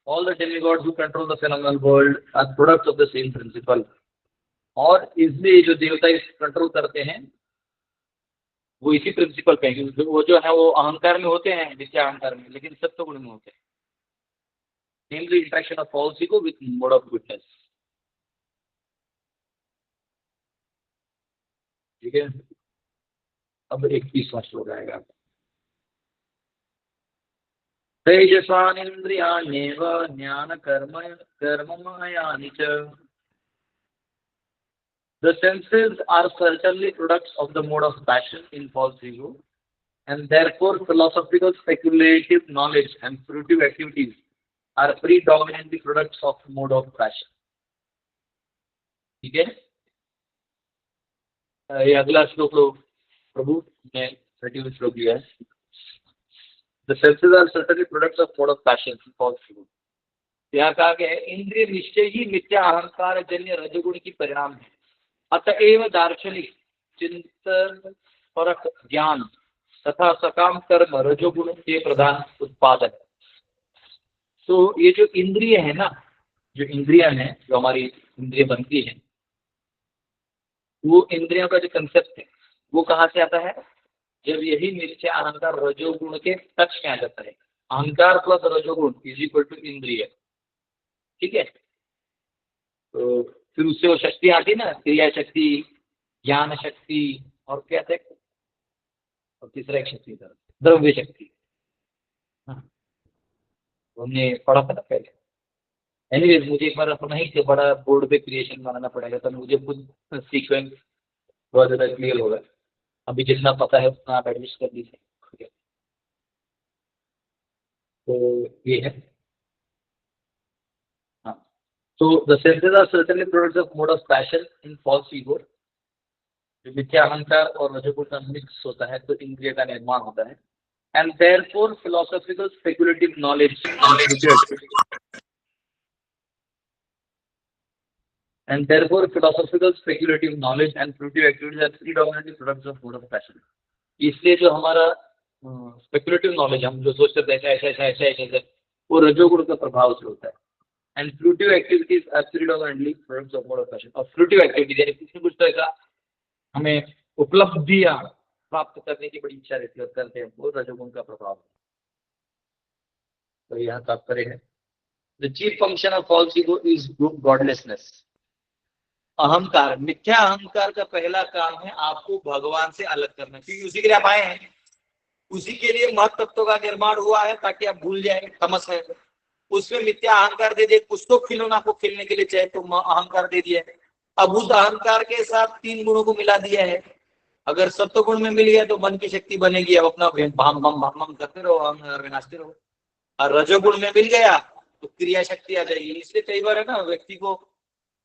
All the demigods who control the phenomenal world are products of the same principle. और इसलिए जो देवता इस कंट्रोल करते हैं वो इसी प्रिंसिपल पे हैं, वो जो है वो अहंकार में होते हैं, मिथ्या अहंकार में, लेकिन सत्व गुण में होते हैं। Namely interaction of false ego with mode of goodness. ठीक है, अब 21वां श्लोक आएगा। तेजसानिन्द्रियाण्येव ज्ञान कर्ममयानि च। The senses are certainly products of the mode of passion in false ego, and therefore philosophical speculative knowledge and fruitive activities are predominantly products of mode of passion. ठीक है, ये अगला श्लोक लो प्रभु ने 31 श्लोक लिया है। The senses are certainly products of mode of passion in false ego. यहाँ कहा गया है इंद्रिय निश्चय ही मिथ्या अहंकार जन्य रजोगुण की परिणाम है। अतएव दार्शनिक चिंतन परक ज्ञान तथा सकाम कर्म रजोगुण के प्रधान उत्पादन। तो ये जो इंद्रिय है ना, जो इंद्रियां हैं, जो हमारी इंद्रिय बनती है, वो इंद्रियों का जो कंसेप्ट है वो कहाँ से आता है? जब यही मिथ्या अहंकार रजोगुण के टच में आ जाता है। अहंकार प्लस रजोगुण इज इक्वल टू इंद्रिय। ठीक है, तो फिर उससे वो शक्ति आती है ना, क्रिया शक्ति, ज्ञान शक्ति, और क्या थे, और तीसरा एक शक्ति था द्रव्य शक्ति। हाँ, हमने पढ़ा था ना पहले। एनीवेज मुझे एक बार अपना ही बड़ा बोर्ड पे क्रिएशन बनाना पड़ेगा तो मुझे खुद सीक्वेंस बहुत ज़्यादा क्लियर होगा। अभी जितना पता है उतना आप एडजस्ट कर दीजिए। तो ये है। हाँ, तो the senses are certainly products of mode of passion in false ego. जो मिथ्या अहंकार और रजोगुण का मिक्स होता है तो इंद्रिय का निर्माण होता है। And therefore philosophical speculative knowledge and therefore philosophical speculative knowledge and fruitive activities are predominantly products of mode of passion. इसलिए जो हमारा स्पेकुलेटिव नॉलेज, हम जो सोचते हैं ऐसा ऐसा ऐसा ऐसा ऐसा, वो रजोगुण का प्रभाव से होता है। And fruitive activities are predominantly products of mode of passion. और फ्रूटिव एक्टिविटीज यानी किसी कुछ तरह का हमें उपलब्धियां प्राप्त करने की बड़ी इच्छा रहती है और करते हैं, वो रजोगुण का प्रभाव है। तो यहाँ तात्पर्य है, the chief function of false ego is godlessness. अहंकार, मिथ्या अहंकार का पहला काम है आपको भगवान से अलग करना, क्योंकि उसी के लिए आप आए हैं, उसी के लिए महत तत्व का निर्माण हुआ है ताकि आप भूल जाए तमस है। उसमें मिथ्या अहंकार दे दिए, कुछ तो खिलौना को खेलने के लिए चाहे तो अहंकार दे दिया है। अब उस अहंकार के साथ 3 गुणों को मिला दिया है। अगर सत्व गुण में मिल गया तो मन की शक्ति बनेगी, अब अपना भाम भाम भाम भाम करते रहो, अहंकार विनाशते रहो। और रजोगुण में मिल गया तो क्रिया शक्ति आ जाएगी। इसलिए कई बार है ना, व्यक्ति को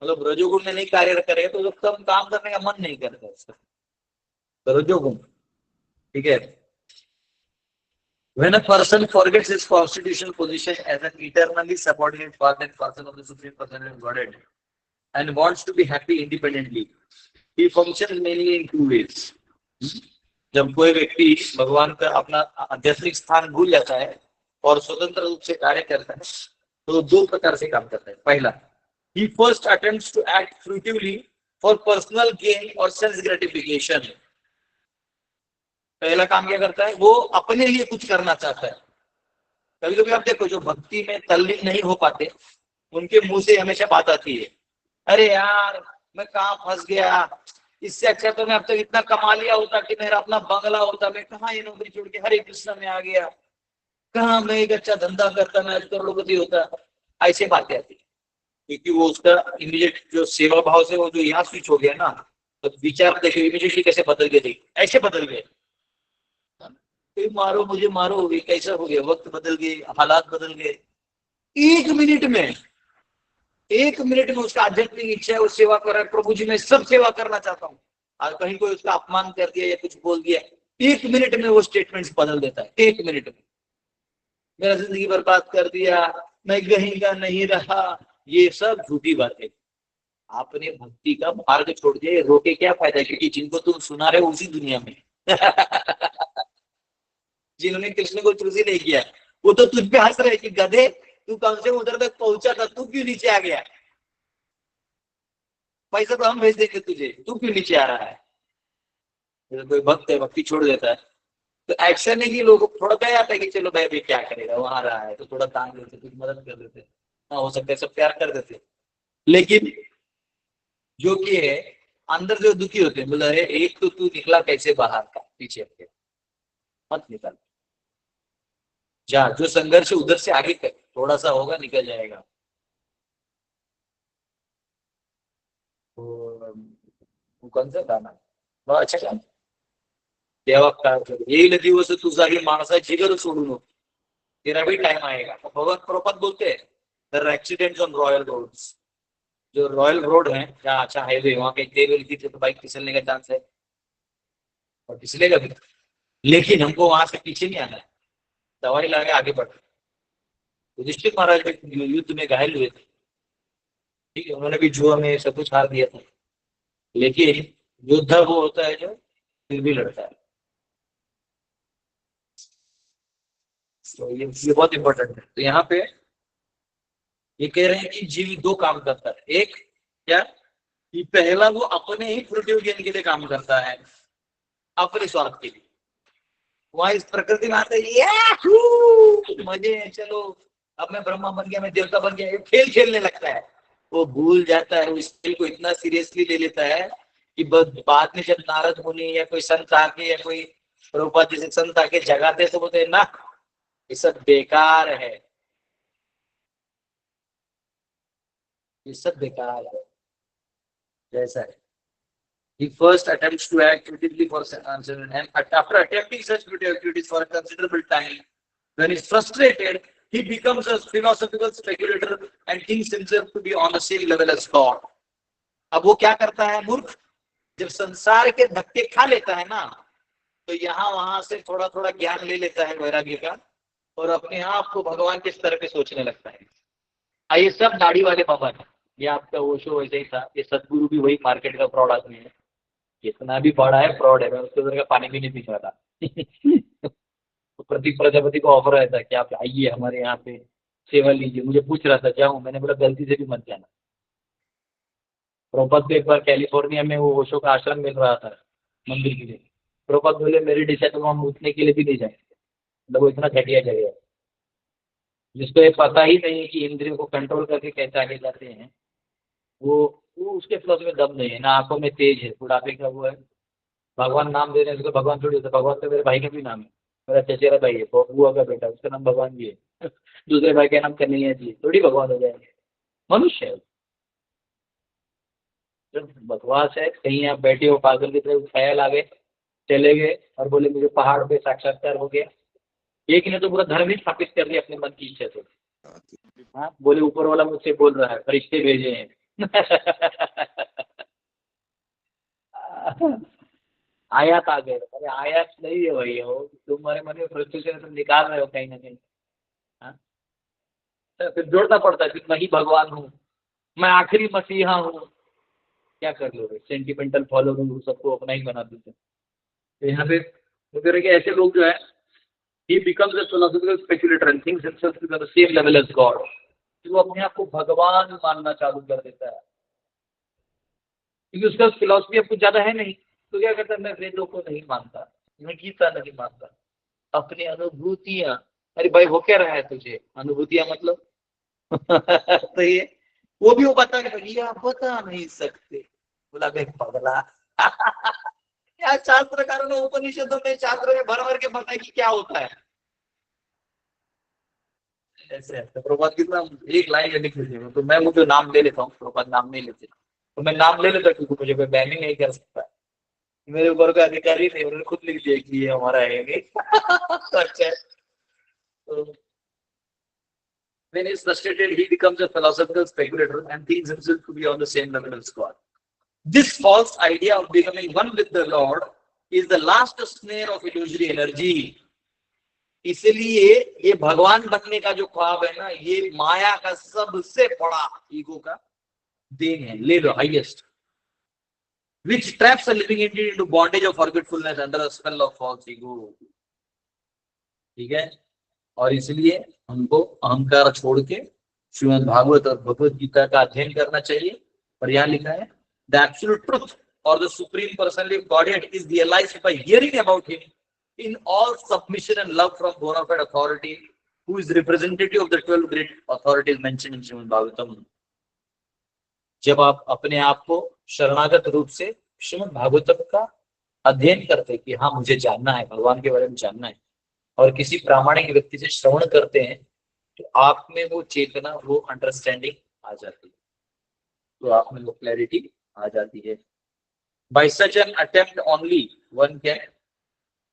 मतलब रजोगुण में नहीं कार्य करेगा तो जब तक काम करने का मन नहीं करता इसका, तो रजोगुण। ठीक है, when a person forgets his constitutional position as an eternally subordinate part and parcel of the Supreme Personality of Godhead and wants to be happy independently, he functions mainly in 2 ways. जब कोई व्यक्ति भगवान का अपना आध्यात्मिक स्थान भूल जाता है और स्वतंत्र रूप से कार्य करता है तो दो प्रकार से काम करता है। पहला, he first attempts to act fruitively for personal gain और सेल्फ ग्रेटिफिकेशन। पहला काम क्या करता है, वो अपने लिए कुछ करना चाहता है। कभी कभी आप देखो जो भक्ति में तल्लीन नहीं हो पाते उनके मुंह से हमेशा बात आती है, अरे यार मैं कहाँ फंस गया, इससे अच्छा तो मैं अब तक इतना कमा लिया होता कि मेरा अपना बंगला होता, मैं कहाँ ये नौकरी छोड़ के हरे कृष्ण में आ गया, कहाँ मैं एक अच्छा धंधा करता, मैं आज करोड़पति होता। ऐसे बातें आती है क्योंकि वो उसका इमीडिएट जो सेवा भाव से वो जो यहाँ स्विच हो गया ना, तो विचार देखिए इमीडिएटली कैसे बदल गए, देखिए ऐसे बदल गए, मारो मुझे मारो, ये कैसा हो गया, वक्त बदल गए, हालात बदल गए। एक मिनट में, एक मिनट में उसका आध्यात्मिक इच्छा है, वो सेवा कर रहा है, प्रभु जी मैं सब सेवा करना चाहता हूँ, और कहीं कोई उसका अपमान कर दिया या कुछ बोल दिया, एक मिनट में वो स्टेटमेंट्स बदल देता है। एक मिनट में मेरा जिंदगी बर्बाद कर दिया, मैं कहीं का नहीं रहा, ये सब झूठी बातें। आपने भक्ति का मार्ग छोड़ दिया, ये रोके क्या फायदा, क्योंकि जिनको तुम सुना रहे हो उसी दुनिया में जिन्होंने कृष्ण को चूज ही नहीं किया वो तो तुझ पे हंस रहे कि गधे तू कम से उधर तक पहुंचा था, तू क्यों नीचे आ गया, पैसा तो हम भेज देंगे तुझे, तू क्यों नीचे आ रहा है। जैसे कोई भक्त है भक्ति छोड़ देता है तो एक्शन है कि लोग थोड़ा दया आता है कि चलो भाई अभी क्या करेगा, वहां रहा है तो थोड़ा दान देते, कुछ मदद कर देते, हाँ हो सकता है सब प्यार कर देते। लेकिन जो कि है अंदर जो दुखी होते हैं, बोला है एक तो तू निकला कैसे बाहर का, पीछे हट के मत निकल, जा जो संघर्ष उधर से आगे कर, थोड़ा सा होगा निकल जाएगा। तो वो कौन सा गाना, बहुत अच्छा गाना, देवा काय येईल दिवस तुझा ही माणसाची जिगर सोडू नको, तेरा भी टाइम आएगा। तो भगवान प्रभुपाद बोलते हैं there are accidents on royal roads, जो रॉयल रोड है जहाँ अच्छा हाईवे, वहां कहीं तेल वेल की तो बाइक फिसलने का चांस है और फिसलेगा भी, लेकिन हमको वहां से पीछे नहीं आना है, दवाई लगा आगे बढ़। युधिष्ठिर महाराज भी युद्ध में घायल हुए थे, ठीक है, उन्होंने भी जुआ में सब कुछ हार दिया था, लेकिन योद्धा वो होता है जो फिर भी लड़ता है। तो ये बहुत इंपॉर्टेंट है। तो यहाँ पे ये कह रहे हैं कि जीव दो काम करता है, एक क्या कि पहला वो अपने ही फ्रूटिव गेन के लिए काम करता है, अपने स्वार्थ के लिए। वहां इस प्रकृति में आते याहू मजे हैं, चलो अब मैं ब्रह्मा बन गया, मैं देवता बन गया, ये खेल खेलने लगता है। वो भूल जाता है, उस खेल को इतना सीरियसली ले लेता है कि बाद में जब नारद मुनि या कोई संत आके या कोई प्रभुपाद जैसे संत आके जगाते तो बोलते ना ये सब बेकार है, ये सब बेकार है, जैसा है। He first attempts to act critically for answer, and after attempting such creative activities for a considerable time, when he's frustrated, he becomes a philosophical speculator and thinks himself to be on the same level as God. अब वो क्या करता है मूर्ख, जब संसार के धक्के खा लेता है ना, तो यहाँ वहां से थोड़ा थोड़ा ज्ञान ले लेता है वैराग्य का, और अपने आप को भगवान के स्तर पे सोचने लगता है। ये सब दाढ़ी वाले बाबा है, ये आपका ओशो वैसे ही था, ये सदगुरु भी वही मार्केट का फ्रॉड आदमी है, इतना भी बड़ा है फ्रॉड है, मैं उसके उधर का पानी भी नहीं पी रहा था तो प्रतीक प्रजापति को ऑफर आया था कि आप आइए हमारे यहाँ पे सेवा लीजिए, मुझे पूछ रहा था जाऊँ, मैंने बोला गलती से भी मत जाना। प्रभुपाद को एक बार कैलिफोर्निया में वो ओशो का आश्रम मिल रहा था मंदिर के लिए, प्रभुपाद बोले मेरी डिशा तो हम उठने के लिए भी नहीं जाएंगे, मतलब वो इतना घटिया जगह है जिसको ये पता ही नहीं है कि इंद्रियों को कंट्रोल करके कैसे आगे जाते हैं, वो उसके फिलोसफी में दम नहीं है, ना आंखों में तेज है, बुढ़ापे का वो है, भगवान नाम दे रहे हैं तो भगवान थोड़ी होता है, भगवान तो मेरे भाई का भी नाम है, मेरा चचेरा भाई है, बुआ का बेटा, उसका नाम भगवान जी है दूसरे भाई का नाम कन्हैया जी है, थोड़ी भगवान हो जाएंगे, मनुष्य है। तो बकवास है, कहीं आप बैठे हो पागल की तरह, ख्याल आ गए चले गए और बोले मुझे पहाड़ पे साक्षात्कार हो गया, एक ने तो पूरा धर्म ही स्थापित कर दिया अपने मन की इच्छा से। हाँ बोले ऊपर वाला मुझसे बोल रहा है, फरिश्ते भेजे हैं आयात आ गए, अरे आयात नहीं है भाई, हो तुम्हारे मन में फ्रस्ट्रेशन तुम निकाल रहे हो कहीं ना कहीं। हाँ? तो फिर जोड़ना पड़ता है, फिर मैं ही भगवान हूँ, मैं आखिरी मसीहा हूँ, क्या कर लोगे, सेंटिमेंटल फॉलोइंग सबको अपना ही बना देते हैं। तो यहाँ पे तो कह रहे कि ऐसे लोग जो है he becomes a philosophical speculator and thinks himself to be on the same level as God. वो अपने आप को भगवान मानना चालू कर देता है, क्योंकि उसका फिलॉसफी अब कुछ ज्यादा है नहीं, तो क्या करता है, मैं वेदों को नहीं मानता, मैं गीता नहीं मानता, अपनी अनुभूतियां, अरे भाई वो क्या रहा है तुझे अनुभूतियां मतलब तो ये वो भी वो बता बता नहीं सकते, बोला बे पगला क्या शास्त्रकारों ने उपनिषदों में शास्त्र में भर भर के बताया कि क्या होता है। ऐसे है तो प्रभात कितना एक लाइन लिख लीजिए, तो मैं मुझे नाम ले लेता हूँ, प्रभात नाम नहीं लेते, तो मैं नाम ले लेता क्योंकि मुझे कोई बैनिंग नहीं कर सकता, मेरे ऊपर का अधिकारी नहीं, उन्होंने खुद लिख दिया कि ये हमारा है तो अच्छा है। तो when he is frustrated, he becomes a philosophical speculator and thinks himself to be on the same level as God. This false idea of becoming one with the Lord is the last snare of illusory energy. इसलिए ये भगवान बनने का जो ख्वाब है ना, ये माया का सबसे बड़ा ईगो का देन है, ले लो highest, which traps a living entity into bondage of forgetfulness under the spell of false ego. ठीक है, और इसलिए हमको अहंकार छोड़ के श्रीमद् भागवत और भगवत गीता का अध्ययन करना चाहिए। और यहाँ लिखा है द एब्सोल्यूट ट्रुथ और the supreme personality of godhead is realised by hearing about him in all submission and love from bona fide authority who is representative of the 12 great authorities mentioned in Shrimad Bhagavatam. जब आप अपने आप को शरणागत रूप से श्रीमद् भागवतम का अध्ययन करते कि हाँ मुझे जानना है, भगवान के बारे में जानना है, और किसी प्रामाणिक व्यक्ति से श्रवण करते हैं, तो आप में वो चेतना, वो अंडरस्टैंडिंग आ जाती है, तो आप में वो क्लैरिटी आ जाती है। By such an attempt only one can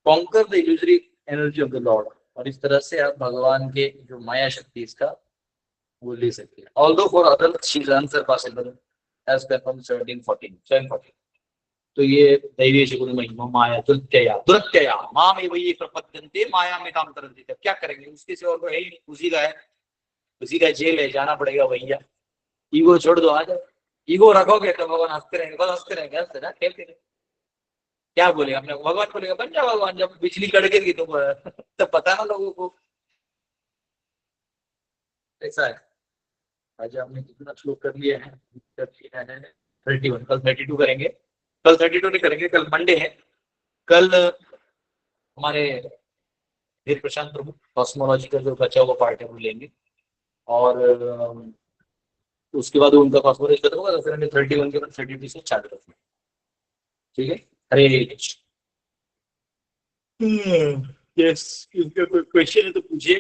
conquer the illusory energy of the Lord. और इस तरह से आप भगवान के जो माया शक्ति इसका वो ले सकते हैं। Although for others she is unsurpassable as per from 714। तो ये दैवीय गुण महिमा माया दुरत्यया माम एव ये प्रपद्यन्ते माया में काम करते थे, क्या करेंगे, उसके से और कोई है ही नहीं, उसी का जेल है, जाना पड़ेगा भैया, ईगो छोड़ दो, आ जाओ। ईगो रखोगे तो भगवान हंसते रहेंगे, बस हंसते रहेंगे, हंसते ना खेलते रहेंगे। क्या बोलेगा अपने भगवान, बोलेगा बन जा भगवान, जब बिजली कड़केगी तो पता ना लोगों को। ऐसा है। आज हमने कितना श्लोक कर लिया है, 31, कल 32 करेंगे, कल 32 नहीं करेंगे, कल मंडे है, कल हमारे धीर प्रशांत प्रभु कॉस्मोलॉजी का जो बचा हुआ पार्ट है वो लेंगे, और उसके बाद उनका कॉस्मोलॉजी खत्म होगा तो फिर हमें 31 के बाद 32 से चालू रखना, ठीक है। हरे कृष्ण। यस, इनका कोई क्वेश्चन है तो पूछिए।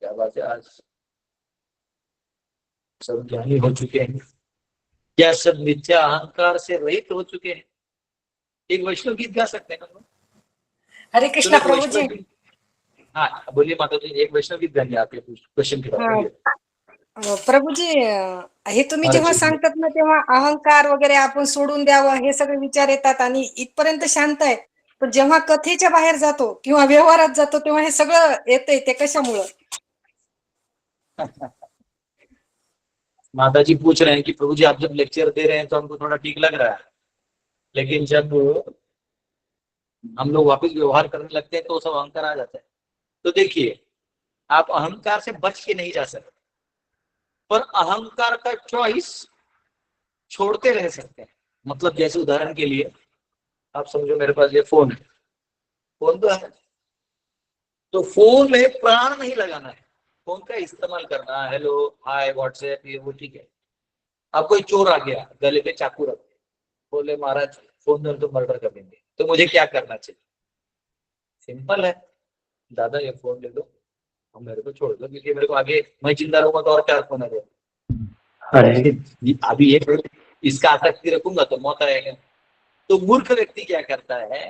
क्या बात है, आज सब ज्ञानी हो चुके हैं, क्या सब मिथ्या अहंकार से रहित हो चुके हैं। एक वैष्णव गीत गा सकते हैं हम। हरे कृष्णा प्रभु जी। हाँ बोलिए माता जी, एक वैष्णव गीत गाएंगे आपके क्वेश्चन के बाद। प्रभू जी, हे तुम्ही जेव्हा सांगतात ना तेव्हा अहंकार वगैरे आपण सोडून द्यावं हे सगळे विचार येतात आणि इथपर्यंत शांत आहे, पण जेव्हा कथेच्या बाहेर जातो किंवा व्यवहारात जातो तेव्हा हे सगळं येतंय, ते कशामुळे? माता जी पूछ रहे हैं कि प्रभु जी आप जब लेक्चर दे रहे हैं तो हमको थोड़ा ठीक लग रहा है, लेकिन जब हम लोग वापस व्यवहार करने लगते हैं तो सब अहंकार आ जाता है। तो देखिए, आप अहंकार से बच के नहीं जा सकते, पर अहंकार का चॉइस छोड़ते रह सकते हैं। मतलब जैसे उदाहरण के लिए आप समझो मेरे पास ये फोन है, फोन तो है, तो फोन में प्राण नहीं लगाना है, फोन का इस्तेमाल करना, हेलो हाय व्हाट्सएप ये वो ठीक है। अब कोई चोर आ गया, गले पे चाकू रख बोले महाराज फोन दो तो मर्डर कर देंगे, तो मुझे क्या करना चाहिए? सिंपल है, दादा ये फोन ले दो और मेरे को छोड़ दो, क्योंकि मेरे को आगे मैं जिंदा रहूंगा तो और 4 फोन है, अभी ये इसका आसक्ति रखूंगा तो मौत आएगा। तो मूर्ख व्यक्ति क्या करता है,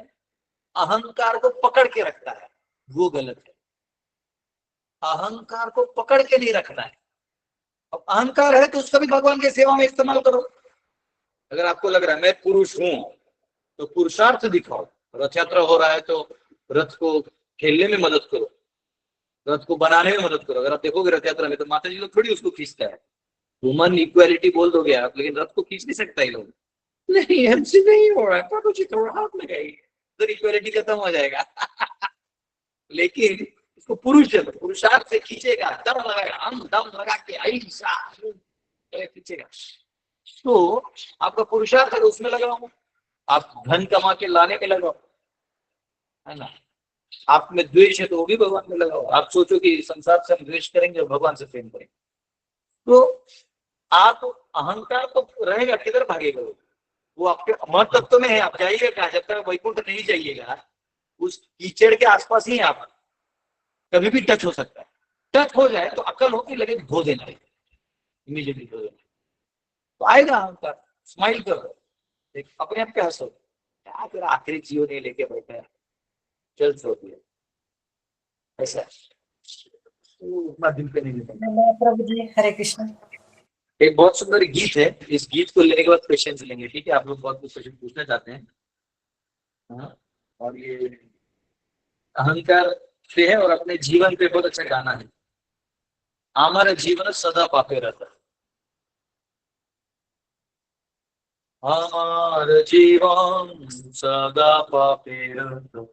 अहंकार को पकड़ के रखता है, वो गलत है। अहंकार को पकड़ के नहीं रखना है। अब अहंकार है तो उसका भी भगवान की सेवा में इस्तेमाल करो। अगर आपको लग रहा है मैं पुरुष हूं तो पुरुषार्थ दिखाओ, रथ यात्रा हो रहा है तो रथ को खेलने में मदद करो, रथ को बनाने में मदद करो। अगर आप देखोगे रथ यात्रा में तो माता जी लोग थोड़ी उसको खींचता है, वुमन इक्वालिटी बोल दोगे आप, लेकिन रथ को खींच नहीं सकता ये लोग। नहीं हमसे नहीं हो रहा है, प्रभु जी थोड़ा हाथ लगाइए, उधर इक्वालिटी खत्म हो जाएगा। लेकिन इसको पुरुष जब पुरुषार्थ से खींचेगा, दम लगाएगा, हम दम लगा के ऐसा खींचेगा, तो आपका पुरुषार्थ है उसमें लगाओ, आप धन कमा के लाने में लगाओ, है ना। आप में द्वेष है तो वो भी भगवान में लगाओ। आप सोचो कि संसार से हम द्वेष करेंगे और भगवान से प्रेम करेंगे, तो आप अहंकार तो रहेगा, किधर भागेगा वो आपके मत तत्व में है। आप जाइएगा कहाँ, जब तक वैकुंठ नहीं जाइएगा उस कीचड़ के आसपास ही आप कभी भी टच हो सकता है। टच हो जाए तो अकल होती लगे धो देना, इमीडिएटली धो देना, तो आएगा अहंकार। स्माइल करो, अपने आप पे हंसो, क्या तेरा आखिरी जीव नहीं लेके बैठा है, चल छोड़ दिया, ऐसा उतना दिल पे नहीं लेता। प्रभु जी, हरे कृष्ण। एक बहुत सुंदर गीत है, इस गीत को लेने के बाद क्वेश्चन लेंगे, ठीक है। आप लोग बहुत कुछ क्वेश्चन पूछना चाहते हैं। हाँ, और ये अहंकार से है और अपने जीवन पे बहुत अच्छा गाना है। हमारा जीवन सदा पापे रहता, हमार जीवन सदा पापे रहता,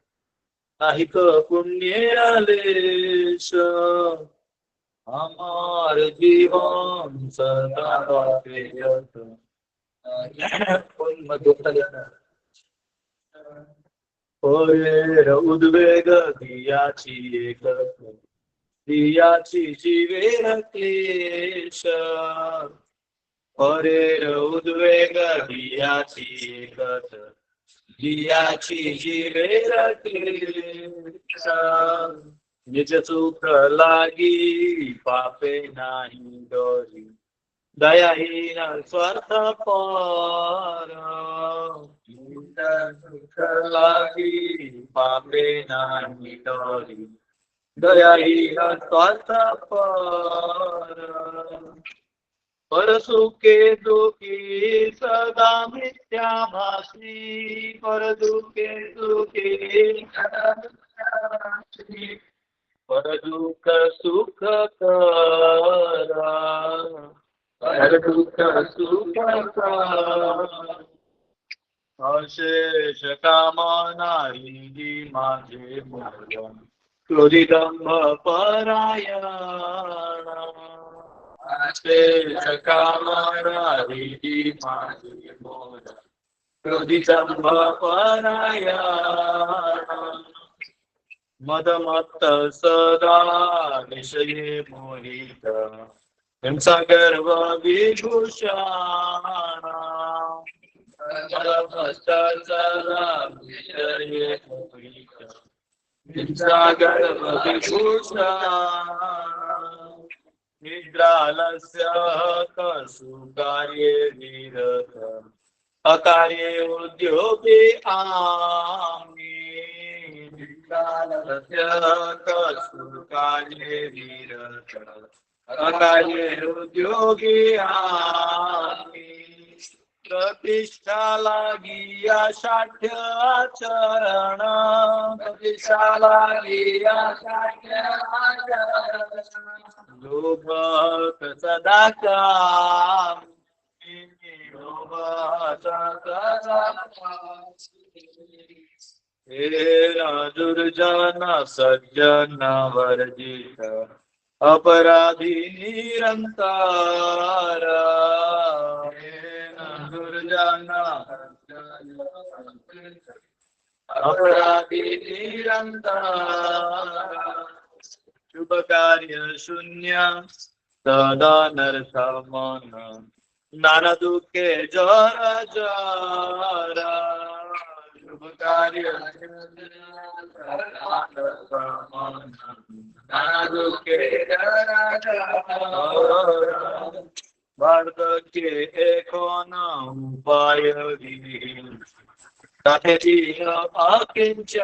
नाही तो पुण्य लेश, हमार जीवन सदा पापे रहता। उद्वेग दियाची एक, दियाची जीवेर क्लेश, हरेर उद्वेग दियाची एकच, दियाची जीवेर क्लेश, निज सुख लागी पापे नाही डोरी, दयाहीन स्वार्थ पर, सुख लागी पापे नाही डोरी, दयाहीन स्वार्थ पर, पर सुखे दुखी सदा मिथ्या भासी, पर दुखे सुखी पर दुख सुख करा, पर दुख सुख करा, अशेष कामनाही माझे मन, क्रोधिदंभ परायण, अशेष कामनाही माझे मन, क्रोधिदंभ परायण, मदमत्त सदा विषये मोहित, हिंसा गर्व विभूषण, मदमत्त सदा विषये मोहित, हिंसा गर्व विभूषण, निद्रालस्य कसु कार्ये निरत, अकार्ये उद्योगे आमी, कसु कार्ये निरत, अकार्ये उद्योगे आमी, प्रतिष्ठा लागी असाध्य आचरण, प्रतिष्ठा लागी असाध्य आचरण, लोभ सदा काम, लोभ सदा हे दुर्जन सज्जन वर्जित, अपराधी निरंतर, दुर्जन अपराधी निरंतर, शुभ कार्य शून्य सदा नरक मन, नाना दुखे जरा जरा, शुभ कार्य नाना दुखे जरा जरा, भारत के एको न उपाय विहीन, तातेदीन अकिंचन,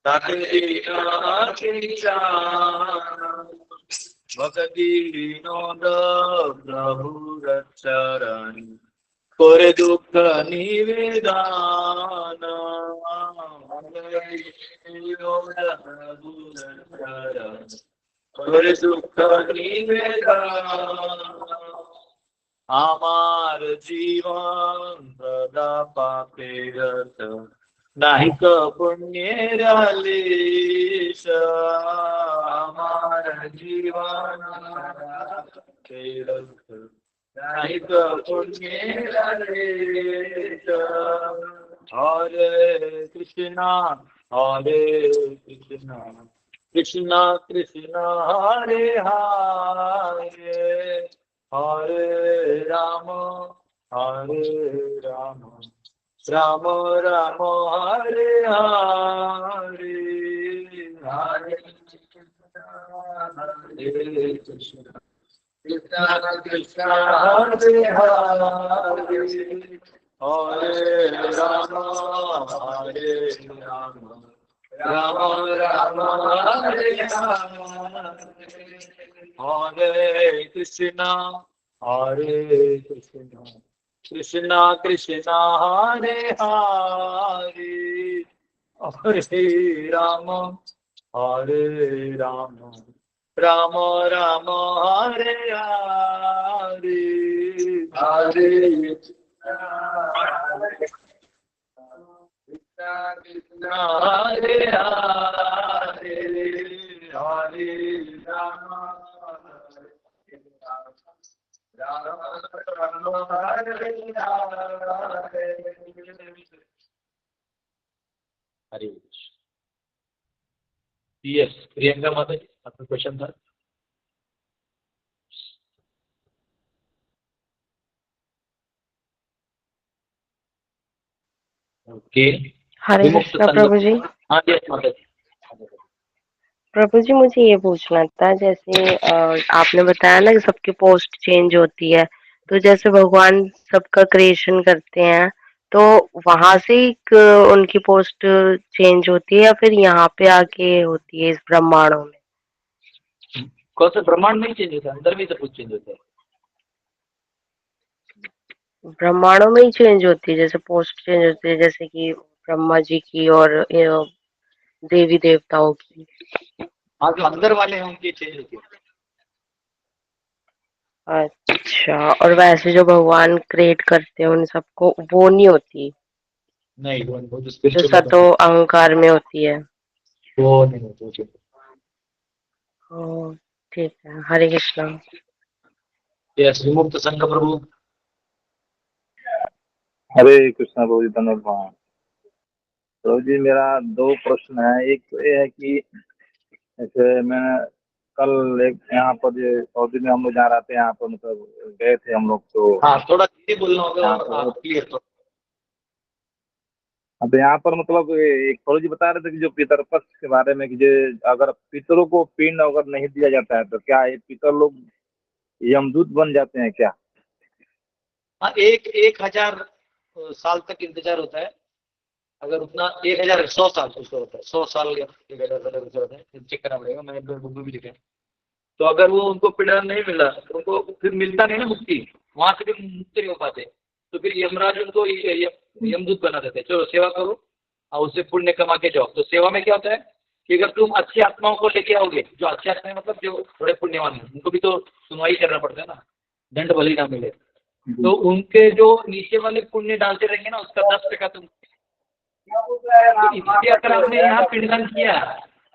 तातेदीन अकिंचन, भक्तिनोद प्रभु चरण, करे दुख निवेदन, और दुख আমার জীবন সদা পাপের নাহিক পুণ্যের আলিশ আমার জীবন নাহিক পুণ্যের আলিশ হরে কৃষ্ণ কৃষ্ণ কৃষ্ণ হরে হরে হরে রাম রাম রাম হরে হরে হরে কৃষ্ণ কৃষ্ণ কৃষ্ণ হরে হরে হরে রাম রাম রাম হরে হরে কৃষ্ণ কৃষ্ণ কৃষ্ণ হরে হরে হরে রাম রাম রাম হরে হরে হরে কৃষ্ণ হরে হরে হরে রাম हरे यस प्रियंका माता जी आपका क्वेश्चन था ओके हरे कृष्णा प्रभु जी। हाँ यस माता जी। प्रभु जी मुझे ये पूछना था, जैसे आपने बताया ना कि सबकी पोस्ट चेंज होती है, तो जैसे भगवान सबका क्रिएशन करते हैं तो वहां से उनकी पोस्ट चेंज होती है या फिर यहाँ पे आके होती है इस ब्रह्मांडों में? कौन सा ब्रह्मांड में चेंज होता है? अंदर भी सब कुछ चेंज होता है। ब्रह्मांडों में ही चेंज होती है, जैसे पोस्ट चेंज होती है, जैसे कि ब्रह्मा जी की और देवी देवताओं की। हाँ जो अंदर वाले हैं उनकी चेंज होती है। अच्छा, और वैसे जो भगवान क्रिएट करते हैं उन सबको वो नहीं होती? नहीं वो तो जो स्पिरिचुअल सतो अहंकार में होती है वो नहीं होती। ओ, ठीक है। हरे कृष्णा। यस विमुक्त संघ प्रभु। हरे कृष्णा प्रभु जी, धन्यवाद प्रभु जी। मेरा दो प्रश्न है। एक तो ये है कि जैसे मैं कल एक यहाँ पर जो सऊदी में हम लोग जा रहे थे, यहाँ पर मतलब गए थे हम लोग, तो हाँ थोड़ा धीरे बोलना होगा हाँ, और आप क्लियर तो अब यहाँ पर मतलब एक प्रभु जी बता रहे थे कि जो पितर पक्ष के बारे में कि जो अगर पितरों को पिंड अगर नहीं दिया जाता है तो क्या ये पितर लोग यमदूत बन जाते हैं क्या? हाँ 1000 साल तक इंतजार होता है। अगर उतना 1100 साल उसका होता है, 100 साल या 1000 साल उसका होता है, चेक करना पड़ेगा, मैंने बुक में भी लिखा है। तो अगर वो उनको पीड़ा नहीं मिला तो उनको फिर मिलता नहीं ना मुक्ति, वहां से भी मुक्ति नहीं हो पाते, तो फिर यमराज उनको यमदूत बना देते हैं। चलो सेवा करो और उससे पुण्य कमा के जाओ। तो सेवा में क्या होता है कि अगर तुम अच्छी आत्माओं को लेके आओगे, जो अच्छी आत्माएं मतलब जो थोड़े पुण्यवान हैं, उनको भी तो सुनवाई करना पड़ता है ना, दंड भले ना मिले, तो उनके जो नीचे वाले पुण्य डालते रहेंगे ना, उसका 10% तुम। तो इसलिए अगर आपने यहाँ पिंडदान किया,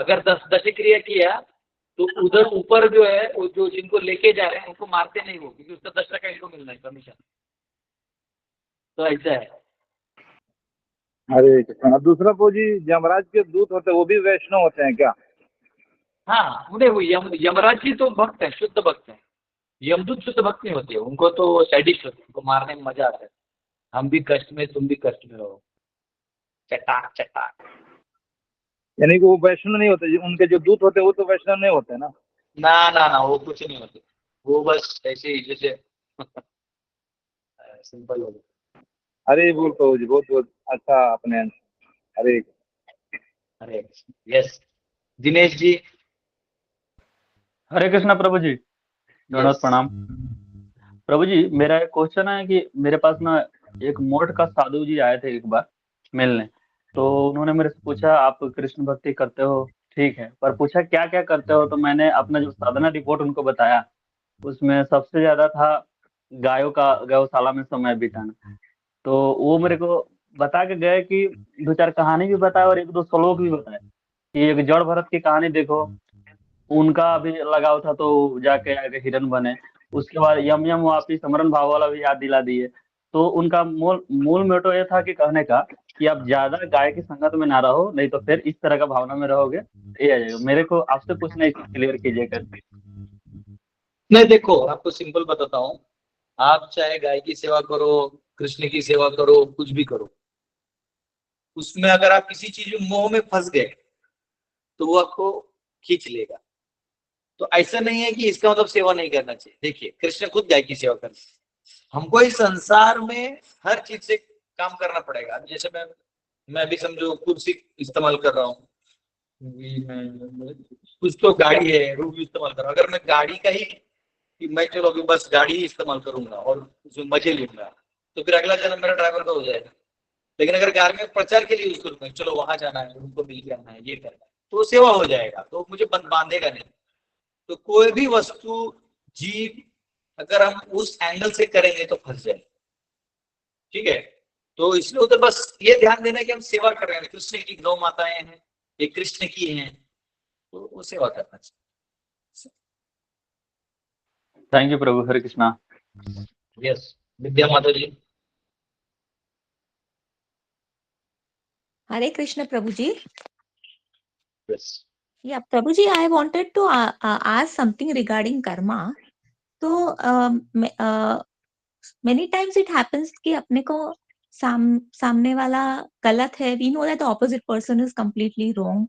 अगर 10 क्रिया किया, तो उधर ऊपर जो है वो जो जिनको लेके जा रहे हैं उनको मारते नहीं हो, क्योंकि उसका 10% इनको मिलना है कमीशन। तो ऐसा है। अरे कृष्णा। दूसरा प्रभु जी, यमराज के दूत होते हैं वो भी वैष्णव होते हैं क्या? हाँ उन्हें वो यमराज जी तो भक्त है, शुद्ध भक्त है। यमदूत शुद्ध भक्त नहीं होते, उनको तो सैडिस्ट होते हैं, उनको मारने में मजा आता है। हम भी कष्ट में, तुम भी कष्ट में रहो, चटाक चटाक। यानी कि वो वैष्णव नहीं होते, उनके जो दूत होते हैं वो तो वैष्णव नहीं होते ना? ना वो कुछ नहीं होते, वो बस ऐसे ही जैसे सिंपल हो गया। अरे बोल प्रभु जी, बहुत बहुत अच्छा अपने। अरे अरे यस दिनेश जी। हरे कृष्णा प्रभु जी, दंडवत प्रणाम। प्रभु जी मेरा एक क्वेश्चन है कि मेरे पास ना एक मोट का साधु जी आए थे एक बार मिलने, तो उन्होंने मेरे से पूछा आप कृष्ण भक्ति करते हो, ठीक है, पर पूछा क्या क्या करते हो, तो मैंने अपना जो साधना रिपोर्ट उनको बताया। उसमें सबसे ज्यादा था गायों का गौशाला में समय बिताना। तो वो मेरे को बता के गए कि दो चार कहानी भी बताए और एक दो श्लोक भी बताए कि एक जड़ भरत की कहानी देखो, उनका भी लगाव था तो जाके आगे हिरन बने। उसके बाद यम यम वापी समरण भाव वाला भी याद दिला दिए। तो उनका मूल मूल मोटो ये था कि कहने का कि आप ज्यादा गाय की संगत में ना रहो, नहीं तो फिर इस तरह का भावना में रहोगे तो ये आ जाएगा। मेरे को आपसे पूछना है, इसको क्लियर कीजिए कर। नहीं देखो, आपको सिंपल बताता हूँ। आप चाहे गाय की सेवा करो, कृष्ण की सेवा करो, कुछ भी करो, उसमें अगर आप किसी चीज में मोह में फंस गए तो वो आपको खींच लेगा। तो ऐसा नहीं है कि इसका मतलब सेवा नहीं करना चाहिए। देखिए, कृष्ण खुद गाय की सेवा करते हैं। हमको इस संसार में हर चीज से काम करना पड़ेगा। अब जैसे मैं भी समझो कुर्सी इस्तेमाल कर रहा हूँ, कुछ तो गाड़ी है वो भी इस्तेमाल कर रहा हूँ। अगर मैं गाड़ी का ही कि मैं चलो अभी बस गाड़ी ही इस्तेमाल करूंगा और उसमें मजे लूंगा, तो फिर अगला जन्म मेरा ड्राइवर का हो जाएगा। लेकिन अगर कार में प्रचार के लिए यूज करूंगा, चलो वहां जाना है, उनको मिल के आना है, ये करना है, तो वो सेवा हो जाएगा, तो मुझे बांधेगा नहीं। तो कोई भी वस्तु, जीव, अगर हम उस एंगल से करेंगे तो फंस जाए। ठीक है, तो इसलिए उधर बस ये ध्यान देना है कि हम सेवा कर रहे हैं। कृष्ण की गौ माताएं हैं, ये कृष्ण की हैं, तो वो सेवा करना चाहिए। Thank you Prabhu, Hare Krishna. Yes, Vidya Mata ji. Hare Krishna, Prabhuji. Yes. Yeah, Prabhuji, I wanted to ask something regarding karma. So, many times it happens कि अपने को सामने वाला गलत है. We know that the opposite person is completely wrong,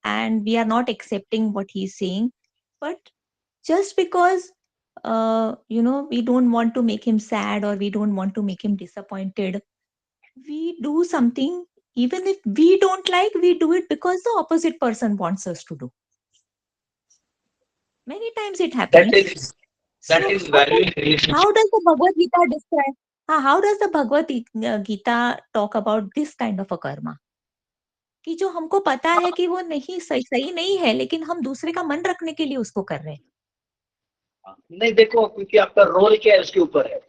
and we are not accepting what he's saying. But just because we don't want to make him sad or we don't want to make him disappointed, we do something even if we don't like, we do it because the opposite person wants us to do. Many times it happens. That is value in relationship. How does the Bhagavad Gita describe? How does the Bhagavad Gita talk about this kind of a karma? कि जो हमको पता है कि वो नहीं सही नहीं है, लेकिन हम दूसरे का मन रखने के लिए उसको कर रहे हैं। नहीं देखो, क्योंकि आपका रोल क्या है उसके ऊपर है।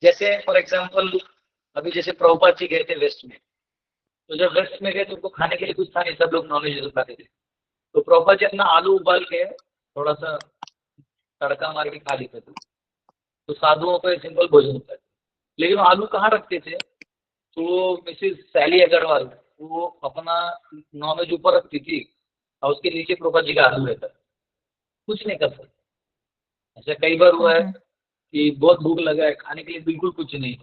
जैसे फॉर एग्जांपल अभी जैसे प्रभुपाद जी गए थे वेस्ट में, तो जब वेस्ट में गए तो उनको खाने के लिए कुछ था नहीं, सब लोग नॉनवेज खाते थे। तो प्रभुपाद जी अपना आलू उबाल के थोड़ा सा तड़का मार के खा लेते थे। तो साधुओं को सिंपल भोजन होता है। लेकिन वो आलू कहाँ रखते थे? तो मिसेस सैली अग्रवाल वो अपना नॉनवेज ऊपर रखती थी और उसके नीचे प्रभुपाद जी का आलू रहता। कुछ नहीं कर सकते। ऐसा कई बार हुआ है कि बहुत भूख लगा है, खाने के लिए बिल्कुल कुछ नहीं,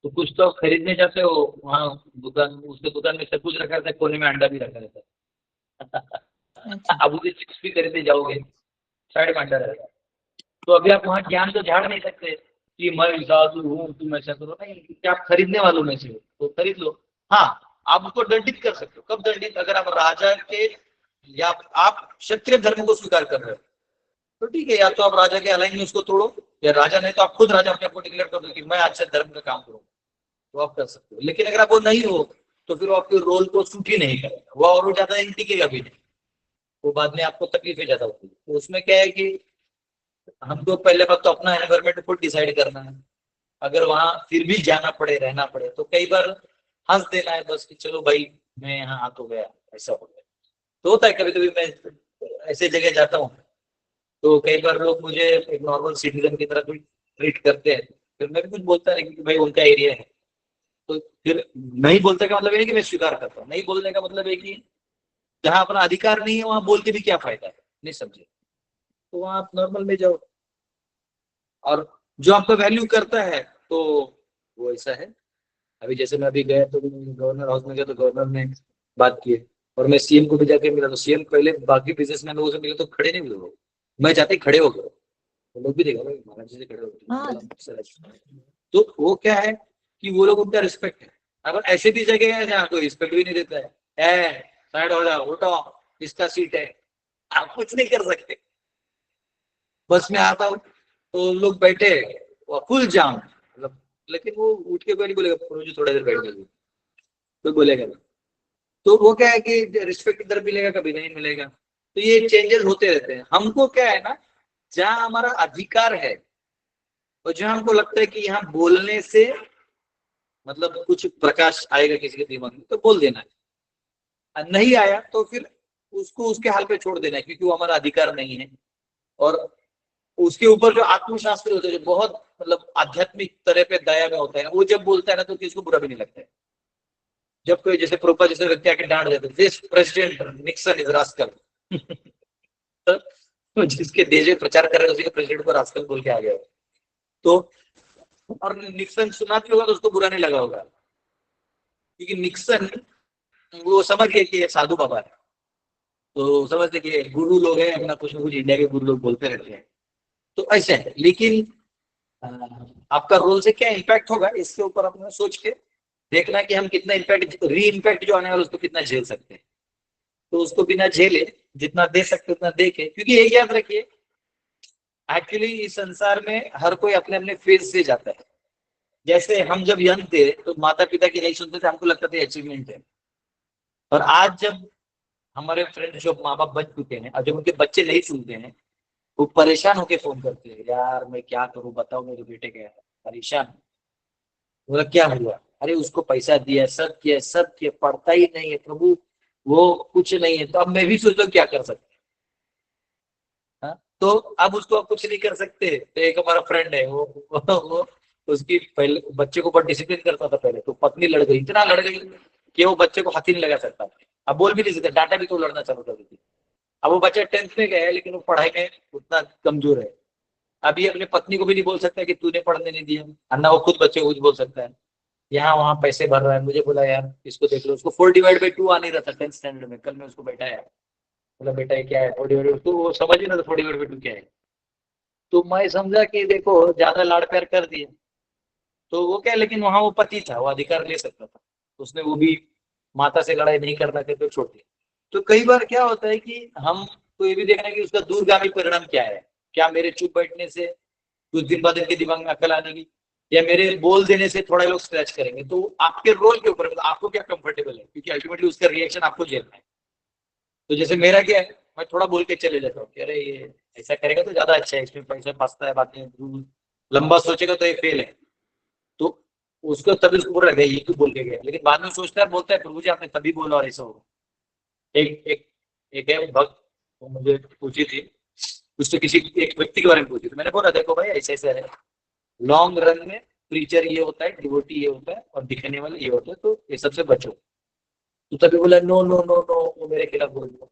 तो कुछ तो खरीदने जाते हो, वहाँ दुकान, उसके दुकान में सब कुछ रखा रहता है, कोने में अंडा भी रखा रहता है। अब उसे चिप्स भी खरीदने जाओगे, साइड में अंडा रहता है। तो अभी आप वहाँ ज्ञान तो झाड़ नहीं सकते कि मैं साधु हूँ, तुम ऐसा करो, नहीं। कि आप खरीदने वालों में से हो तो खरीद लो। हाँ, आप उसको दंडित कर सकते हो। कब दंडित? अगर आप राजा के या आप क्षत्रिय धर्म को स्वीकार कर रहे हो तो ठीक है, या तो आप राजा के अलाइन में उसको तोड़ो, या राजा नहीं तो आप खुद राजा अपने आप को डिक्लेयर कर दो कि मैं आज से धर्म का काम करूँ, तो आप कर सकते हो। लेकिन अगर आप वो नहीं हो तो फिर वो आपके रोल को सूट ही नहीं करेगा, वो और ज्यादा टिकेगा भी नहीं, वो बाद में आपको तकलीफें ज्यादा होती है। तो उसमें क्या है कि हमको पहले बात तो अपना एनवायरमेंट खुद डिसाइड करना है। अगर वहां फिर भी जाना पड़े, रहना पड़े, तो कई बार हंस देना है बस कि चलो भाई मैं यहाँ आ तो गया, ऐसा हो गया। तो होता है, कभी कभी मैं ऐसे जगह जाता हूँ तो कई बार लोग मुझे एक नॉर्मल सिटीजन की तरह ट्रीट करते हैं, फिर मैं भी कुछ बोलता नहीं कि भाई उनका एरिया है। तो फिर नहीं बोलने का मतलब है कि मैं स्वीकार करता हूँ, नहीं बोलने का मतलब है कि जहाँ अपना अधिकार नहीं है वहां बोल के भी क्या फायदा है, नहीं समझे? तो वहां आप नॉर्मल में जाओ, और जो आपका वैल्यू करता है तो वो ऐसा है। अभी जैसे मैं अभी गया तो गवर्नर हाउस में गया तो गवर्नर ने बात की है, और मैं सीएम को भी जाके मिला तो सीएम पहले बाकी बिजनेसमैन लोगों से मिले तो खड़े नहीं मिले लोग, मैं जाते ही खड़े हो गए, तो लोग भी देखा भाई महाराज जी से खड़े हो गए। तो वो क्या है कि वो लोग, उनका रिस्पेक्ट है। अगर ऐसे भी जगह है जहाँ कोई रिस्पेक्ट भी नहीं देता है, साइड हो जाओ, उठो, इसका सीट है, आप कुछ नहीं कर सकते। बस में आता हूँ तो लोग बैठे फुल जाम, मतलब, लेकिन वो उठ के कोई नहीं बोलेगा, जी थोड़ा देर बैठ जाइए, कोई बोलेगा नहीं। तो वो क्या है कि रिस्पेक्ट इधर मिलेगा, कभी नहीं मिलेगा। तो ये चेंजेस होते रहते हैं। हमको क्या है ना, जहाँ हमारा अधिकार है और जहाँ हमको लगता है कि यहाँ बोलने से मतलब कुछ प्रकाश आएगा किसी के दिमाग में, तो बोल देना है। और नहीं आया तो फिर उसको उसके हाल पे छोड़ देना है, क्योंकि वो हमारा अधिकार नहीं है। और उसके ऊपर जो आत्मशास्त्र होते हैं, जो बहुत मतलब आध्यात्मिक तरह पे दया में होता है, वो जब बोलता है ना तो किसी को बुरा भी नहीं लगता है। जब कोई जैसे प्रोपा जैसे व्यक्ति आके डांट देते हैं, this president Nixon is rascal तो जिसके देश में प्रचार कर रहे हैं उसी के प्रेसिडेंट को रास्कल बोल के आ गया। तो और निक्सन सुना भी होगा तो उसको बुरा नहीं लगा होगा, क्योंकि निक्सन वो समझ गए कि ये साधु बाबा है, तो समझते कि गुरु लोग हैं अपना, कुछ ना कुछ इंडिया के गुरु लोग बोलते रहते हैं। तो ऐसे है। लेकिन आपका रोल से क्या इम्पैक्ट होगा इसके ऊपर अपना सोच के देखना है कि हम कितना इम्पैक्ट, री इम्पैक्ट जो आने वाला उसको कितना झेल सकते हैं। तो उसको बिना झेले जितना दे सकते उतना दे के, क्योंकि एक याद रखिए, एक्चुअली इस संसार में हर कोई अपने अपने फेज से जाता है। जैसे हम जब यंग थे तो माता पिता की नहीं सुनते थे, हमको लगता था अचीवमेंट है। और आज जब हमारे फ्रेंड जो माँ बाप बन चुके हैं और जब उनके बच्चे नहीं सुनते हैं, वो परेशान होके फोन करते हैं, यार मैं क्या करूं, बताओ मेरे बेटे क्या है, परेशान। बोला क्या हुआ? अरे उसको पैसा दिया, सब किया, सब किया, पढ़ता ही नहीं है प्रभु, वो कुछ नहीं है। तो अब मैं भी सोचता हूँ क्या कर सकते हैं। हाँ? तो अब उसको आप कुछ नहीं कर सकते। तो एक हमारा फ्रेंड है, वो उसकी पहले बच्चे को बहुत डिसिप्लिन करता था पहले, तो पत्नी लड़ गई, इतना लड़ गई कि वो बच्चे को हाथ ही नहीं लगा सकता। अब बोल भी नहीं सकते, डांटा भी तो लड़ना चालू कर देती। अब वो बच्चा 10th में गया है, लेकिन वो पढ़ाई में उतना कमजोर है। अभी अपने पत्नी को भी नहीं बोल सकता कि तूने पढ़ने नहीं दिया, और ना वो खुद बच्चे को कुछ बोल सकता है। यहाँ वहाँ पैसे भर रहा है। मुझे बोला यार इसको देख लो, उसको 4/2 आ नहीं रहा था 10th स्टैंडर्ड में। कल मैं उसको बैठाया, बोला बेटा ये क्या है 4/2, तो वो समझ ही ना था 4/2 क्या है। तो मैं समझा कि देखो ज्यादा लाड़ प्यार कर दिए तो वो क्या, लेकिन वहां वो पति था, वो अधिकार ले सकता था। उसने वो भी माता से लड़ाई नहीं करना थे तो छोड़ दिया। तो कई बार क्या होता है कि हम को ये भी देखना है कि उसका दूरगामी परिणाम क्या है। क्या मेरे चुप बैठने से कुछ दिन बाद इनके दिमाग में अकल आने की, या मेरे बोल देने से थोड़ा लोग स्क्रैच करेंगे। तो आपके रोल के ऊपर, मतलब आपको क्या कंफर्टेबल है, क्योंकि अल्टीमेटली उसका रिएक्शन आपको झेलना है। तो जैसे मेरा क्या है, मैं थोड़ा बोल के चले जाता हूँ कि अरे ये ऐसा करेगा तो ज्यादा अच्छा है, इसमें पैसा फंसता है, बातें लंबा सोचेगा तो ये फेल है। तो उसको तभी उसको बुरा लगा ये क्यों बोल के गया, लेकिन बाद में सोचता है, बोलता है प्रभु जी आपने तभी बोला और ऐसा होगा। एक एक एक है भक्त, वो मुझे पूछी थी, उससे किसी एक व्यक्ति के बारे में पूछी थी। मैंने बोला देखो भाई ऐसे ऐसे है, लॉन्ग रन में प्रीचर ये होता है, डिवोटी ये होता है, और दिखने वाले ये होते हैं, तो ये सबसे बचो। तो तभी बोला नो नो नो नो, वो मेरे खिलाफ बोल दिया।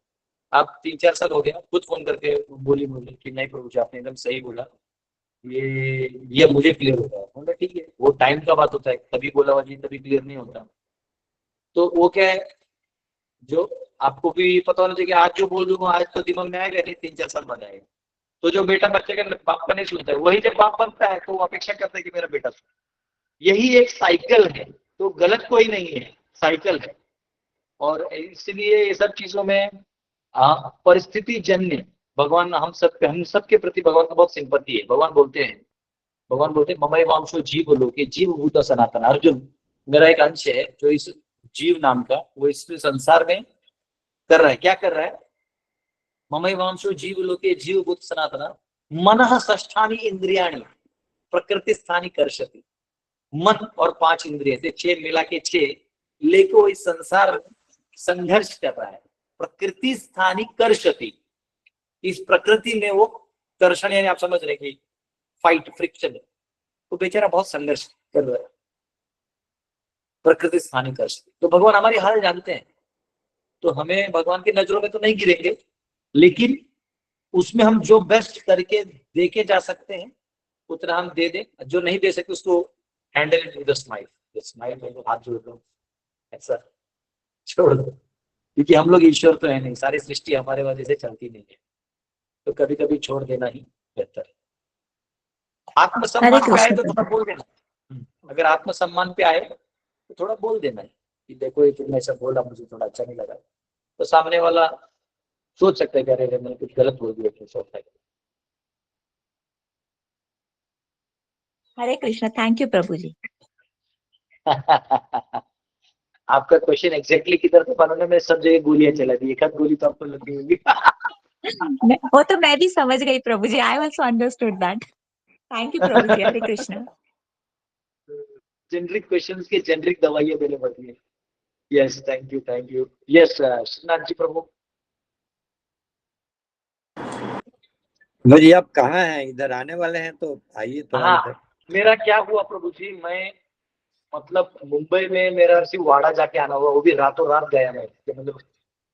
आप 3-4 साल हो गया, खुद फोन करके बोली मुझे कि नहीं प्रभु जी आपने एकदम सही बोला, ये मुझे क्लियर होता है। बोला ठीक है, वो टाइम का बात होता है, तभी बोला हुआ जी तभी क्लियर नहीं होता। तो वो क्या है, जो आपको भी पता होना चाहिए कि आज जो बोल दूंगा आज तो दिमाग में आएगा नहीं, 3-4 साल बाद आएगा। तो जो बेटा बच्चे का बाप का नहीं सुनता है, वही जब बाप बनता है तो वो अपेक्षा करता है कि मेरा बेटा सुने। यही एक साइकिल है, तो गलत कोई नहीं है, साइकिल है। और इसलिए ये सब चीजों में परिस्थिति जन्य भगवान हम सब के प्रति भगवान का बहुत सिंपत्ति है। भगवान बोलते हैं ममई वांशो जीव लोके जीव भूत सनातन। अर्जुन मेरा एक अंश है जो इस जीव नाम का, वो इस संसार में कर रहा है। क्या कर रहा है? ममई वांशो जीव लोके जीव भूत सनातन मनः षष्ठानि इंद्रियाणि प्रकृति स्थानी कर्षति। मन और 5 इंद्रिय से 6 मिला के 6 लेके वो इस संसार में संघर्ष कर रहा है। प्रकृति स्थानी कर्षति, इस प्रकृति में वो कर्षण, यानी आप समझ रहे कि फाइट, फ्रिक्शन, तो बेचारा बहुत संघर्ष कर रहा है। प्रकृति स्थानी कर्षति, तो भगवान हमारी हाल जानते हैं। तो हमें भगवान की नजरों में तो नहीं गिरेंगे, लेकिन उसमें हम जो बेस्ट करके देके जा सकते हैं उतना हम दे दें। जो नहीं दे सकते उसको handle it with smile. Smile में हाथ जोड़ दो, ऐसा छोड़ दो, क्योंकि हम लोग ईश्वर तो है नहीं, सारी सृष्टि हमारे वजह से चलती नहीं है। तो कभी कभी छोड़ देना ही बेहतर है। आत्मसम्मान पे आए तो थोड़ा बोल देना। अगर आत्मसम्मान पे आए तो थोड़ा बोल देना है कि देखो ये तुमने ऐसा बोला, मुझे थोड़ा अच्छा नहीं लगा। तो सामने वाला सोच सकता है कि अरे मैंने कुछ गलत बोल दिया, तो सोचता है। हरे कृष्ण, थैंक यू प्रभु जी। आपका क्वेश्चन एग्जैक्टली किधर था मालूम है, मैं सब जगह गोलियां चला दी, एक आध गोली तो आपको लगी होगी। वो तो मैं भी समझ गई Prabhu ji, I also understood that. Thank you Prabhu ji, Hare Krishna. Generic questions के जेनरिक दवाइयां देने पड़ती है। Yes thank you yes Shrinath ji Prabhu. जी आप कहाँ हैं? इधर आने वाले हैं तो आइए थोड़ा हाँ इधर। मेरा क्या हुआ प्रभु जी, मैं मतलब मुंबई में मेरा सिर्फ वाड़ा जाके आना हुआ, वो भी रातों रात गया मैं, कि मतलब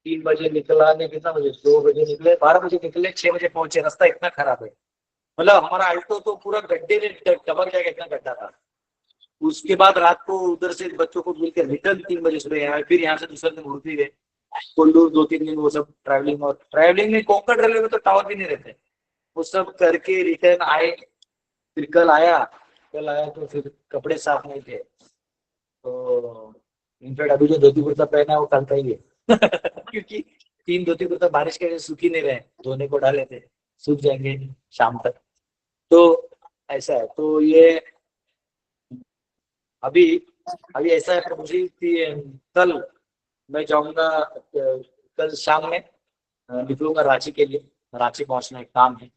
3 बजे निकला, नहीं कितना बजे, 2 बजे निकले, 12 बजे निकले, 6 बजे पहुंचे, रास्ता इतना खराब है, मतलब हमारा अल्टो तो पूरा गड्ढे में टबक जाएगा, इतना गड्ढा था। उसके बाद रात को उधर से बच्चों को मिलकर रिटर्न 3 बजे सुबह आए, फिर यहाँ से दूसरे दिन उड़ती गए कोल्लूर 2-3 दिन, वो सब ट्रैवलिंग, और ट्रैवलिंग में कोंकण रेलवे में तो टावर भी नहीं रहते, वो सब करके रिटर्न आए। फिर कल आया तो फिर कपड़े साफ नहीं थे, तो इनफैक्ट अभी जो धोती कुर्ता पहना है वो कल का ही है क्योंकि 3 धोती कुर्ता बारिश के वजह से सूख ही नहीं रहे, धोने को डाले थे, सूख जाएंगे शाम तक, तो ऐसा है। तो ये अभी अभी ऐसा है प्रभु जी कि कल मैं जाऊंगा, कल शाम में निकलूंगा रांची के लिए, रांची पहुंचना एक काम है,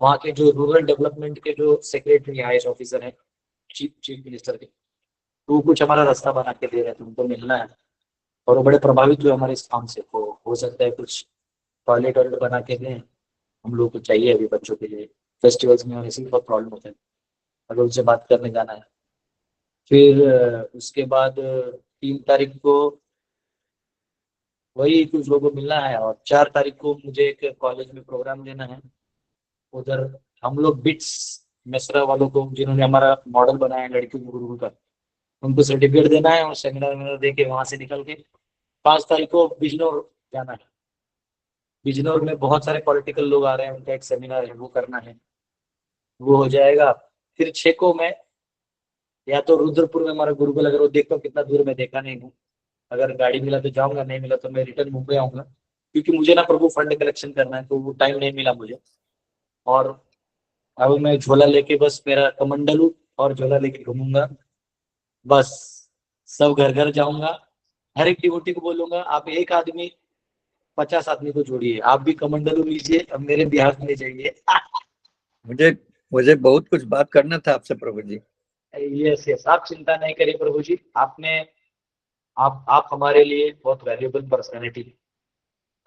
वहाँ के जो रूरल डेवलपमेंट के जो सेक्रेटरी आईएएस ऑफिसर है, चीफ मिनिस्टर के, तो वो कुछ हमारा रास्ता बना के दे रहे थे, उनको मिलना है, और वो बड़े प्रभावित हुए हमारे इस काम से, तो हो सकता है कुछ टॉयलेट वॉयलेट बना के दें, हम लोग को चाहिए अभी बच्चों के लिए, फेस्टिवल्स में ऐसे बहुत प्रॉब्लम होता है, अगर उनसे बात करने जाना है। फिर उसके बाद 3 तारीख को वही कुछ लोगों को मिलना है, और 4 तारीख को मुझे एक कॉलेज में प्रोग्राम देना है, उधर हम लोग बिट्स मेसरा वालों को, जिन्होंने हमारा मॉडल बनाया है लड़कियों के गुरु का, उनको सर्टिफिकेट देना है, और सेमिनार वेमिनार दे के वहां से निकल के 5 तारीख को बिजनौर जाना है। बिजनौर में बहुत सारे पॉलिटिकल लोग आ रहे हैं, उनका एक सेमिनार है, वो करना है, वो हो जाएगा। फिर 6 को मैं या तो रुद्रपुर में हमारा गुरुकुल, अगर वो देखता हूँ कितना दूर, मैं देखा नहीं हूँ, अगर गाड़ी मिला तो जाऊंगा, नहीं मिला तो मैं रिटर्न मुंबई आऊंगा, क्योंकि मुझे ना प्रभु फंड कलेक्शन करना है, तो वो टाइम नहीं मिला मुझे। और अब मैं झोला लेके, बस मेरा कमंडलू और झोला लेके घूमूंगा, बस सब घर घर जाऊंगा, हर एक डिवोटी को बोलूंगा आप एक आदमी 50 आदमी को जोड़िए, आप भी कमंडलू लीजिए, अब मेरे बिहार में जाइए मुझे मुझे बहुत कुछ बात करना था आपसे प्रभु जी। यस यस, आप चिंता नहीं करिए प्रभु जी, आप हमारे लिए बहुत वैल्यूएबल पर्सनैलिटी,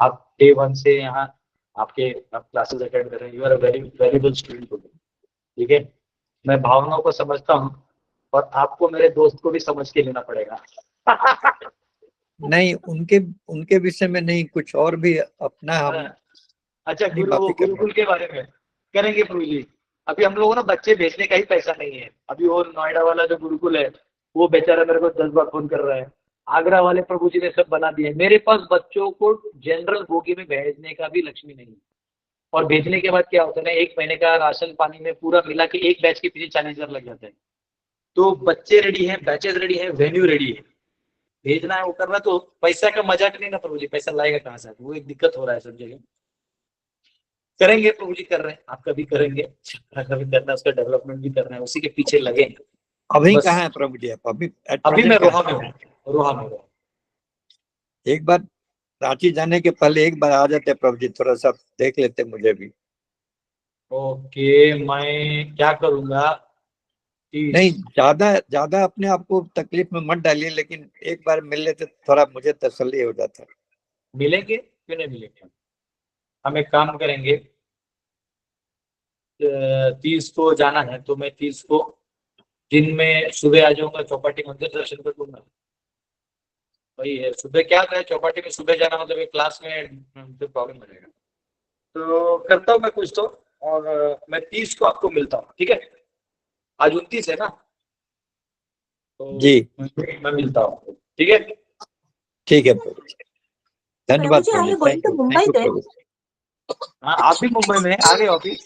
आप डे 1 से यहाँ आप क्लासेस अटेंड कर रहे हैं, you are a very valuable student, ठीक है। मैं भावनाओं को समझता हूँ, और आपको मेरे दोस्त को भी समझ के लेना पड़ेगा नहीं, उनके विषय में नहीं, कुछ और भी अपना हम अच्छा, अपनी बातें कर रहे गुरुकुल के बारे में करेंगे प्रभु जी। अभी हम लोगों ना बच्चे भेजने का ही पैसा नहीं है, अभी वो नोएडा वाला जो गुरुकुल है, वो बेचारा मेरे को 10 बार फोन कर रहा है, आगरा वाले प्रभु जी ने सब बना दिया है, मेरे पास बच्चों को जनरल बोगी में भेजने का भी लक्ष्मी नहीं है। और भेजने के बाद क्या होता है ना, 1 महीने का राशन पानी में पूरा मिला के एक बैच के पीछे 40,000 लग जाते हैं, तो बच्चे रेडी हैं, बैचेस रेडी है, वेन्यू रेडी है, भेजना है वो करना है, तो पैसा का मजाक नहीं ना प्रभु जी, पैसा लाएगा कहाँ से, वो एक दिक्कत हो रहा है सब जगह। करेंगे प्रभु जी, कर रहे हैं, आपका भी करेंगे, आपका भी करना है, उसका डेवलपमेंट भी करना है, उसी के पीछे लगे। अभी बस कहाँ है प्रभु जी आप? अभी अभी मैं रोहा में हूँ, रोहा में हूँ। एक बार रांची जाने के पहले एक बार आ जाते प्रभु जी, थोड़ा सा देख लेते मुझे भी। ओके, मैं क्या करूंगा नहीं, ज्यादा अपने आप को तकलीफ में मत डालिए, लेकिन एक बार मिल लेते थोड़ा मुझे तसल्ली हो जाता। मिलेंगे, क्यों नहीं मिलेंगे, हम एक काम करेंगे, 30 को जाना है, तो मैं 30 को दिन में सुबह आ जाऊंगा, चौपाटी मंदिर दर्शन कर लूंगा। वही है, सुबह क्या है, चौपाटी में सुबह जाना मतलब एक क्लास में प्रॉब्लम बनेगा, तो करता हूँ मैं कुछ तो, और मैं 30 को आपको मिलता हूँ, ठीक है। आज 29 है ना, तो जी मैं मिलता हूँ, ठीक है। ठीक है प्रभु जी, धन्यवाद प्रभु जी, प्रभु are ji, you going to Mumbai then? प्रभु जी। हाँ, आप भी मुंबई में आ गए ऑफिस?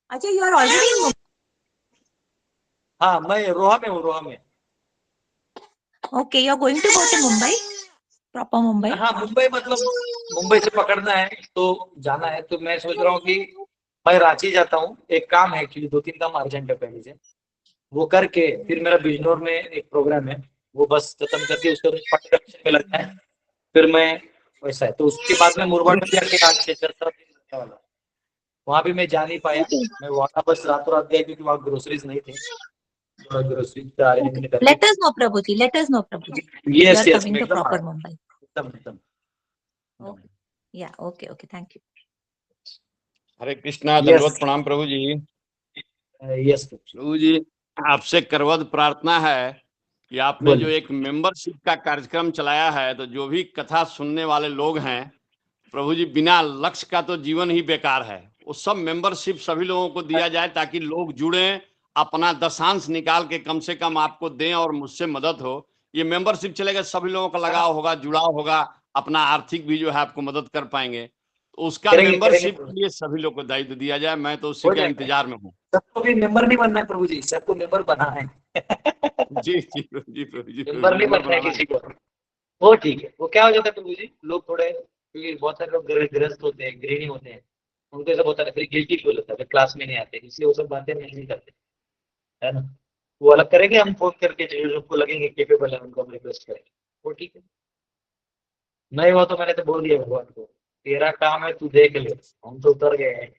अच्छा, you are already in Mumbai. हाँ, मैं रोहा में हूँ, रोहा में। Okay, you are going to go to Mumbai, proper Mumbai. हाँ, मुंबई मतलब मुंबई से पकड़ना है तो जाना है, तो मैं सोच रहा हूँ कि मैं रांची जाता हूँ, एक काम है एक्चुअली, 2-3 काम अर्जेंट है पहले से, वो करके फिर मेरा बिजनौर में एक प्रोग्राम है, वो बस खत्म करके उसके बाद फट में लगता है, फिर मैं वैसा है। तो उसके बाद में मुरबाड में जाके 8-6 वाला, वहां भी मैं जा नहीं पाया। Okay. मैं वहां बस रातों रात गया क्योंकि वहाँ ग्रोसरीज नहीं थे, ग्रोसरी का Okay. अरेंजमेंट करके। Let us know, Prabhuji. Let us know, Prabhuji. You yes are yes, coming मैं to एकदम proper Mumbai. एकदम। Okay. Yeah. Okay. Okay. Thank you. Hare Krishna, Yes. दंडवत प्रणाम प्रभु जी। यस प्रभु जी, आपसे करवद प्रार्थना है कि आपने जो बोलिए। एक मेंबरशिप का कार्यक्रम चलाया है, तो जो भी कथा सुनने वाले लोग हैं प्रभु जी, बिना लक्ष्य का तो जीवन ही बेकार है। वो सब मेंबरशिप सभी लोगों को दिया जाए ताकि लोग जुड़े, अपना दशांश निकाल के कम से कम आपको दें और मुझसे मदद हो। ये मेंबरशिप चलेगा, सभी लोगों का लगाव होगा, जुड़ाव होगा, अपना आर्थिक भी जो है आपको मदद कर पाएंगे। तो उसका करेंगे, मेंबरशिप करेंगे। के लिए सभी लोग को दायित्व दिया जाए। मैं तो उसी हो का जाएगा। इंतजार में हूँ। सबको भी मेंबर नहीं बनना है प्रभु जी, सबको मेंबर बना है। जी जी प्रभु जी, प्रभु जी, मेंबर नहीं बनना है बनाना किसी को। वो ठीक है। वो क्या हो जाता है प्रभु जी, लोग थोड़े, क्योंकि बहुत सारे लोग गृहस्थ होते हैं, गृहिणी होते हैं, उनको सब होता है, फिर गिल्टी फील होता है, क्लास में नहीं आते, इसलिए वो सब बातें नहीं करते, है ना। वो अलग करेंगे, हम फोन करके जो उनको लगेंगे केपेबल है उनको हम रिक्वेस्ट करेंगे, वो ठीक है। नहीं हुआ तो मैंने तो बोल दिया भगवान को, तेरा काम है, तू देख ले, हम तो उतर गए हैं।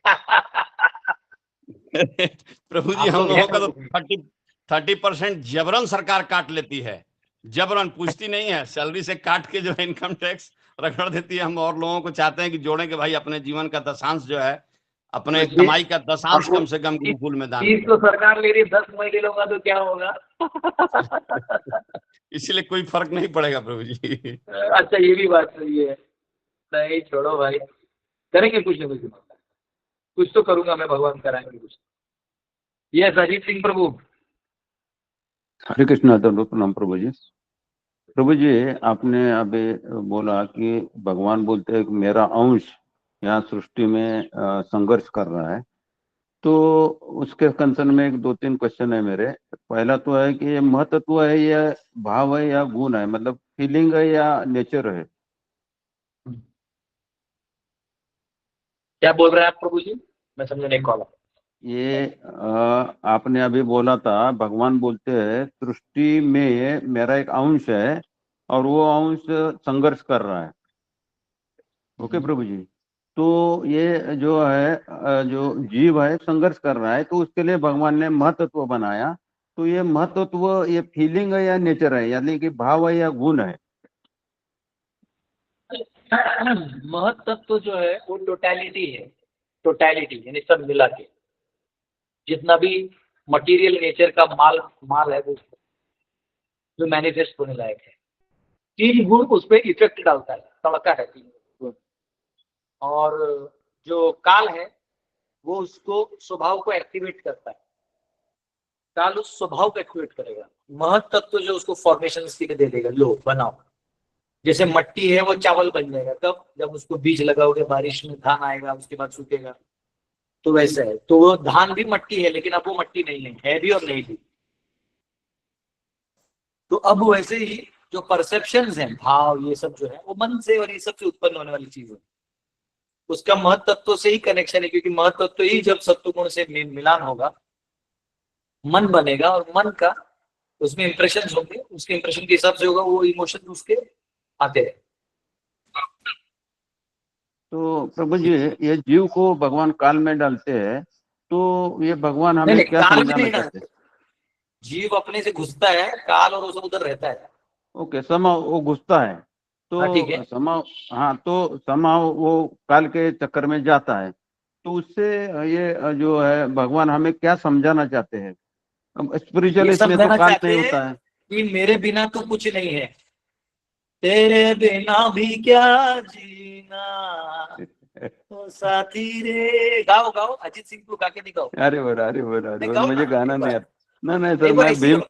प्रभु जी, आप हम लोग लोगों हैं का तो प्रभु। 30% जबरन सरकार काट लेती है। जबरन पूछती नहीं है, सैलरी से काट के जो है इनकम टैक्स रगड़ देती है। हम और लोगों को चाहते हैं कि जोड़ें कि भाई अपने जीवन का दशांश जो है, अपने तो कमाई का दशांश आपको कम से कम गुरुकुल में दान फीस करें। तो सरकार ले रही, 10 महीने लूंगा तो क्या होगा। इसीलिए कोई फर्क नहीं पड़ेगा प्रभु जी। अच्छा, ये भी बात सही है। नहीं छोड़ो भाई, करेंगे कुछ ना कुछ तो करूंगा मैं, भगवान कराएंगे कुछ। यस अजीत सिंह प्रभु। हरे कृष्णा, दंडवत प्रणाम प्रभु जी। प्रभु जी, आपने अभी बोला कि भगवान बोलते हैं कि मेरा अंश यहाँ सृष्टि में संघर्ष कर रहा है। तो उसके कंसर्न में 1-2-3 क्वेश्चन है मेरे। पहला तो है कि ये महतत्व है या भाव है या गुण है, मतलब फीलिंग है या नेचर है? क्या बोल रहे हैं आप प्रभु जी, मैं समझ नहीं कॉल। ये आपने अभी बोला था, भगवान बोलते हैं सृष्टि में मेरा एक अंश है और वो अंश संघर्ष कर रहा है। ओके प्रभु जी। तो ये जो है जो जीव है संघर्ष कर रहा है, तो उसके लिए भगवान ने महतत्व बनाया। तो ये महतत्व ये फीलिंग है या नेचर है, यानी कि भाव है या गुण है? महत्व जो है वो टोटलिटी है, टोटलिटी यानी सब मिला के जितना भी मटेरियल नेचर का माल है वो जो मैनिफेस्ट होने लायक है। 3 गुण उस पर इफेक्ट डालता है, तड़का है 3 गुण। और जो काल है वो उसको स्वभाव को एक्टिवेट करता है, काल उस स्वभाव को एक्टिवेट करेगा। महत्व जो उसको फॉर्मेशन के लिए दे देगा, लो बनाओ। जैसे मट्टी है वो चावल बन जाएगा कब, जब उसको बीज लगाओगे, बारिश में धान आएगा, उसके बाद सूखेगा। तो वैसा है, तो वो धान भी मट्टी है, लेकिन अब वो मट्टी नहीं है भी और नहीं भी। तो अब वैसे ही जो परसेप्शंस हैं, भाव, ये सब जो है वो मन से और ये सब से उत्पन्न होने वाली चीज है। उसका महत्व से ही कनेक्शन है, क्योंकि महत्व ही जब सत्वगुण से मिलान होगा, मन बनेगा, और मन का उसमें इंप्रेशन होंगे, उसके इंप्रेशन के हिसाब से होगा, वो इमोशन उसके आते हैं। तो प्रभु जी, ये जीव को भगवान काल में डालते हैं, तो ये भगवान हमें नहीं, क्या काल में समझाना नहीं चाहते हैं? डालते, जीव अपने से घुसता है, काल और वो सब उधर रहता है। ओके, समा वो घुसता है हाँ ठीक है। तो समा, हाँ तो समा वो काल के चक्कर में जाता है। तो उससे ये जो है भगवान हमें क्या समझाना चाहते हैं? स्पिरिचुअल ये इसमें तो समझाना काल चाहते नहीं हैं होता है। कि मेरे बिना तो कुछ नहीं है, तेरे बिना भी क्या जीना, ओ साथी रे। गाओ गाओ, अजीत सिंह को गा के दिखाओ। अरे बोल, अरे बोल, अरे बोल, गाओ मुझे ना, गाना एक नहीं बार। आता। ना नहीं सर, एक बार मैं ऐसे ही भीम।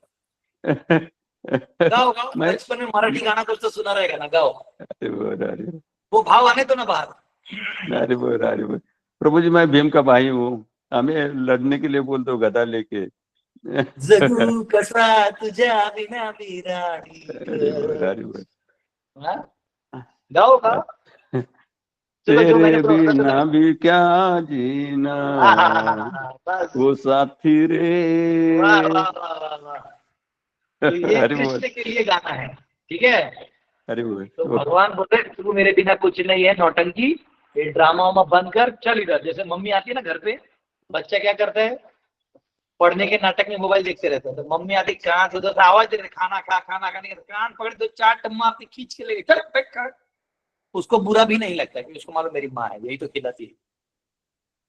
गाओ गाओ, मैं, बचपन में मराठी गाना कुछ तो सुना रहेगा ना, गाओ। अरे बोल, अरे बोल, वो भाव आने तो ना बाहर। अरे बोल, अरे बोल। प्रभु जी, मैं भीम का भाई हूँ। हमें लड़ने के लिए बोल दो गदा लेके। जगू कसा तुझ्या बिना बिराणी अरे बोल, अरे बोल। हाँ? गाओ गाओ। चलो, जो मैंने तेरे बोला था बिना भी क्या जीना, बस। वो साथी रे। वाह वाह वाह वाह वाह। तो ये हरि बोल, कृष्ण के लिए गाना है, ठीक है। हरि बोल। तो भगवान बोले तू मेरे बिना कुछ नहीं है, नौटंकी, ये ड्रामा वामा बंद कर, चल इधर। जैसे मम्मी आती है ना घर पे, बच्चा क्या करता है, पढ़ने के नाटक में मोबाइल देखते रहते हैं, तो मम्मी आती कान से उधर से आवाज दे रही, खाना खा, खाना खाने का कान पकड़ दो, 4 टम्मा आपने खींच के ले गई, चल बैठ खा। उसको बुरा भी नहीं लगता कि उसको मालूम मेरी माँ है, यही तो खिलाती है।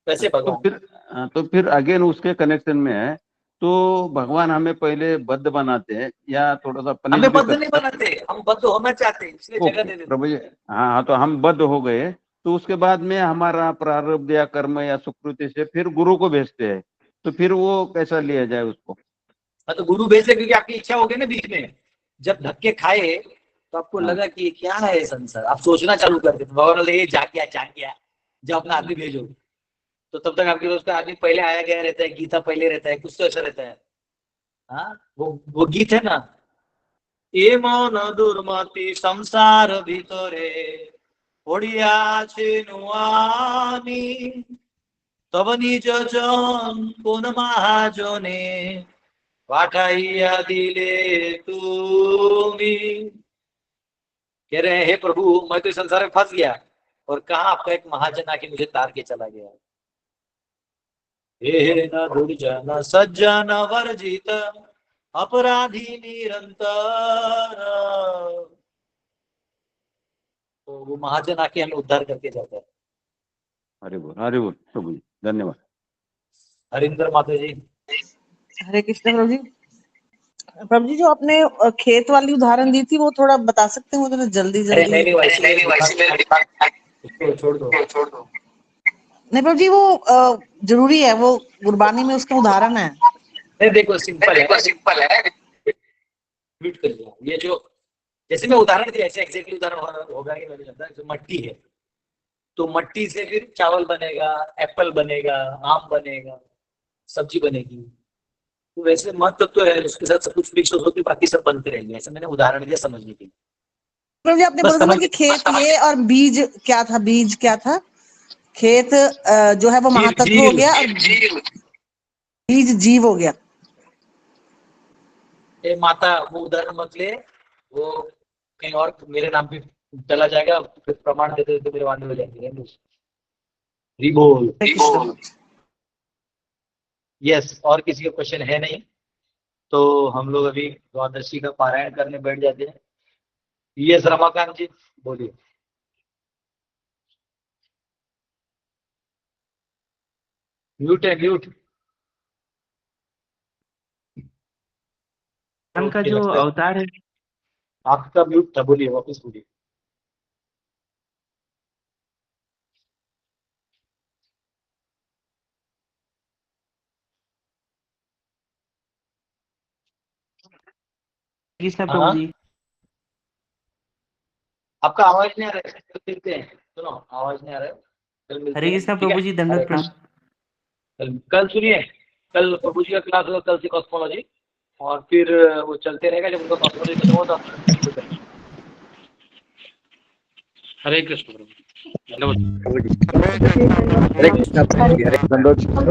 वैसे तो भगवान फिर तो फिर अगेन उसके कनेक्शन में है, तो भगवान हमें पहले बद्ध बनाते हैं या थोड़ा सा पनिश हमें भी बद्ध नहीं करते हैं? बनाते, हम बद्ध होना चाहते हैं, इसलिए जगह ओके दे देते। प्रभु जी, हाँ हाँ, तो हम बद्ध हो गए, तो उसके बाद में हमारा प्रारब्ध या कर्म या सुकृति से फिर गुरु को भेजते हैं, तो फिर वो कैसा लिया जाए उसको? हाँ, तो गुरु भेजे क्योंकि आपकी इच्छा हो गई ना बीच में, जब धक्के खाए तो आपको हाँ। लगा कि क्या है ये संसार, आप सोचना चालू कर देते, भगवान बोले ये जा गया, जब अपना आदमी भेजो। तो तब तक आपके दोस्त का आदमी पहले आया गया रहता है, गीता पहले रहता है, कुछ तो ऐसा रहता है। हाँ, वो गीत है ना, ए मौन दुर्मति संसार भीतरे পড়িয়াছে নুয়ানি তব নিজ জন কোন মহাজনে পাঠাইয়া দিলে তুমি। कह रहे हैं हे प्रभु, मैं तो इस संसार में फंस गया और कहा आपका एक महाजन आके मुझे तार के चला गया। हे न दुर्जन सज्जन वर्जित अपराधी निरंतर, तो वो महाजन आके हमें उद्धार करके जाता है। हरि बोल प्रभु जी, धन्यवाद। हरिंदर माता जी। हरे कृष्ण प्रभु जी। प्रभु जी, जो आपने खेत वाली उदाहरण दी थी वो थोड़ा बता सकते हैं, वो जरा जल्दी अरे जल्दी। नहीं वैसे मेरे दिमाग छोड़ दो। नहीं प्रभु जी, वो जरूरी है, वो गुरबानी में उसका उदाहरण है। नहीं देखो सिंपल है, म्यूट कर दिया। ये जो जैसे मैं उदाहरण दिया ऐसे एग्जैक्टली उदाहरण होगा कि नहीं लगता। जो मट्टी है, तो मट्टी से फिर चावल बनेगा, एप्पल बनेगा, आम बनेगा, सब्जी बनेगी। तो वैसे महत्व तो है, उसके साथ सब कुछ मिक्स होकर बाकी सब बनते रहेंगे। ऐसा मैंने उदाहरण दिया समझने के लिए। प्रभु जी, आपने बस बोला था ना समझ कि खेत ये और बीज क्या था, बीज क्या था? खेत जो है वो महातत्व हो गया और बीज जीव हो गया। ए माता, वो उदाहरण मत ले, वो कहीं और मेरे नाम पे चला जाएगा, फिर प्रमाण देते देते मेरे वाले हो जाएंगे। रिबोल। यस, और किसी का क्वेश्चन है नहीं तो हम लोग अभी द्वादशी का पारायण करने बैठ जाते हैं। यस रमाकांत जी बोलिए। म्यूट है, म्यूट। का जो अवतार है, आपका म्यूट था, बोलिए वापस बोलिए। कृष्ण प्रभु जी। आपका आवाज नहीं आ रहा है, कल मिलते हैं। सुनो, आवाज नहीं आ रहा है, कल मिलते हरे हैं, कृष्ण ठीक है? प्रभु जी, दंडवत प्रणाम। कल सुनिए, कल प्रभु जी का क्लास होगा, कल से कॉस्मोलॉजी, और फिर वो चलते रहेगा। जब उनका कॉस्मोलॉजी खत्म हो तो हरे कृष्ण प्रभु। हरे कृष्णा प्रभु जी, हरे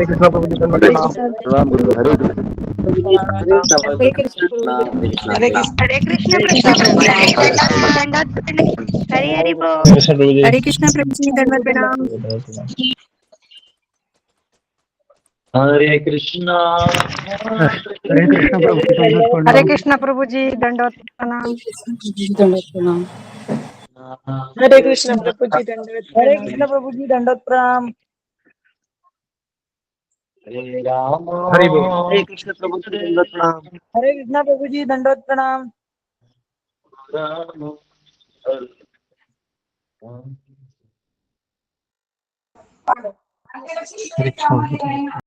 कृष्णा प्रभु जी, प्रणाम गुरु, हरे हरे कृष्ण। हरे कृष्ण प्रभु जी, हरि हरि बोल। हरे कृष्ण प्रभु जी, दंडवत प्रणाम। हरे कृष्णा हरे कृष्ण प्रभु जी, दंडवत प्रणाम। हरे कृष्ण प्रभु जी, दंडवत हरे प्रणाम। कृष्ण प्रभु जी, दंडवत प्रणाम। हरे राम हरि बोल। हरे कृष्ण प्रभु जी, दंडवत प्रणाम। हरे कृष्ण प्रभु जी, दंडवत प्रणाम। राम।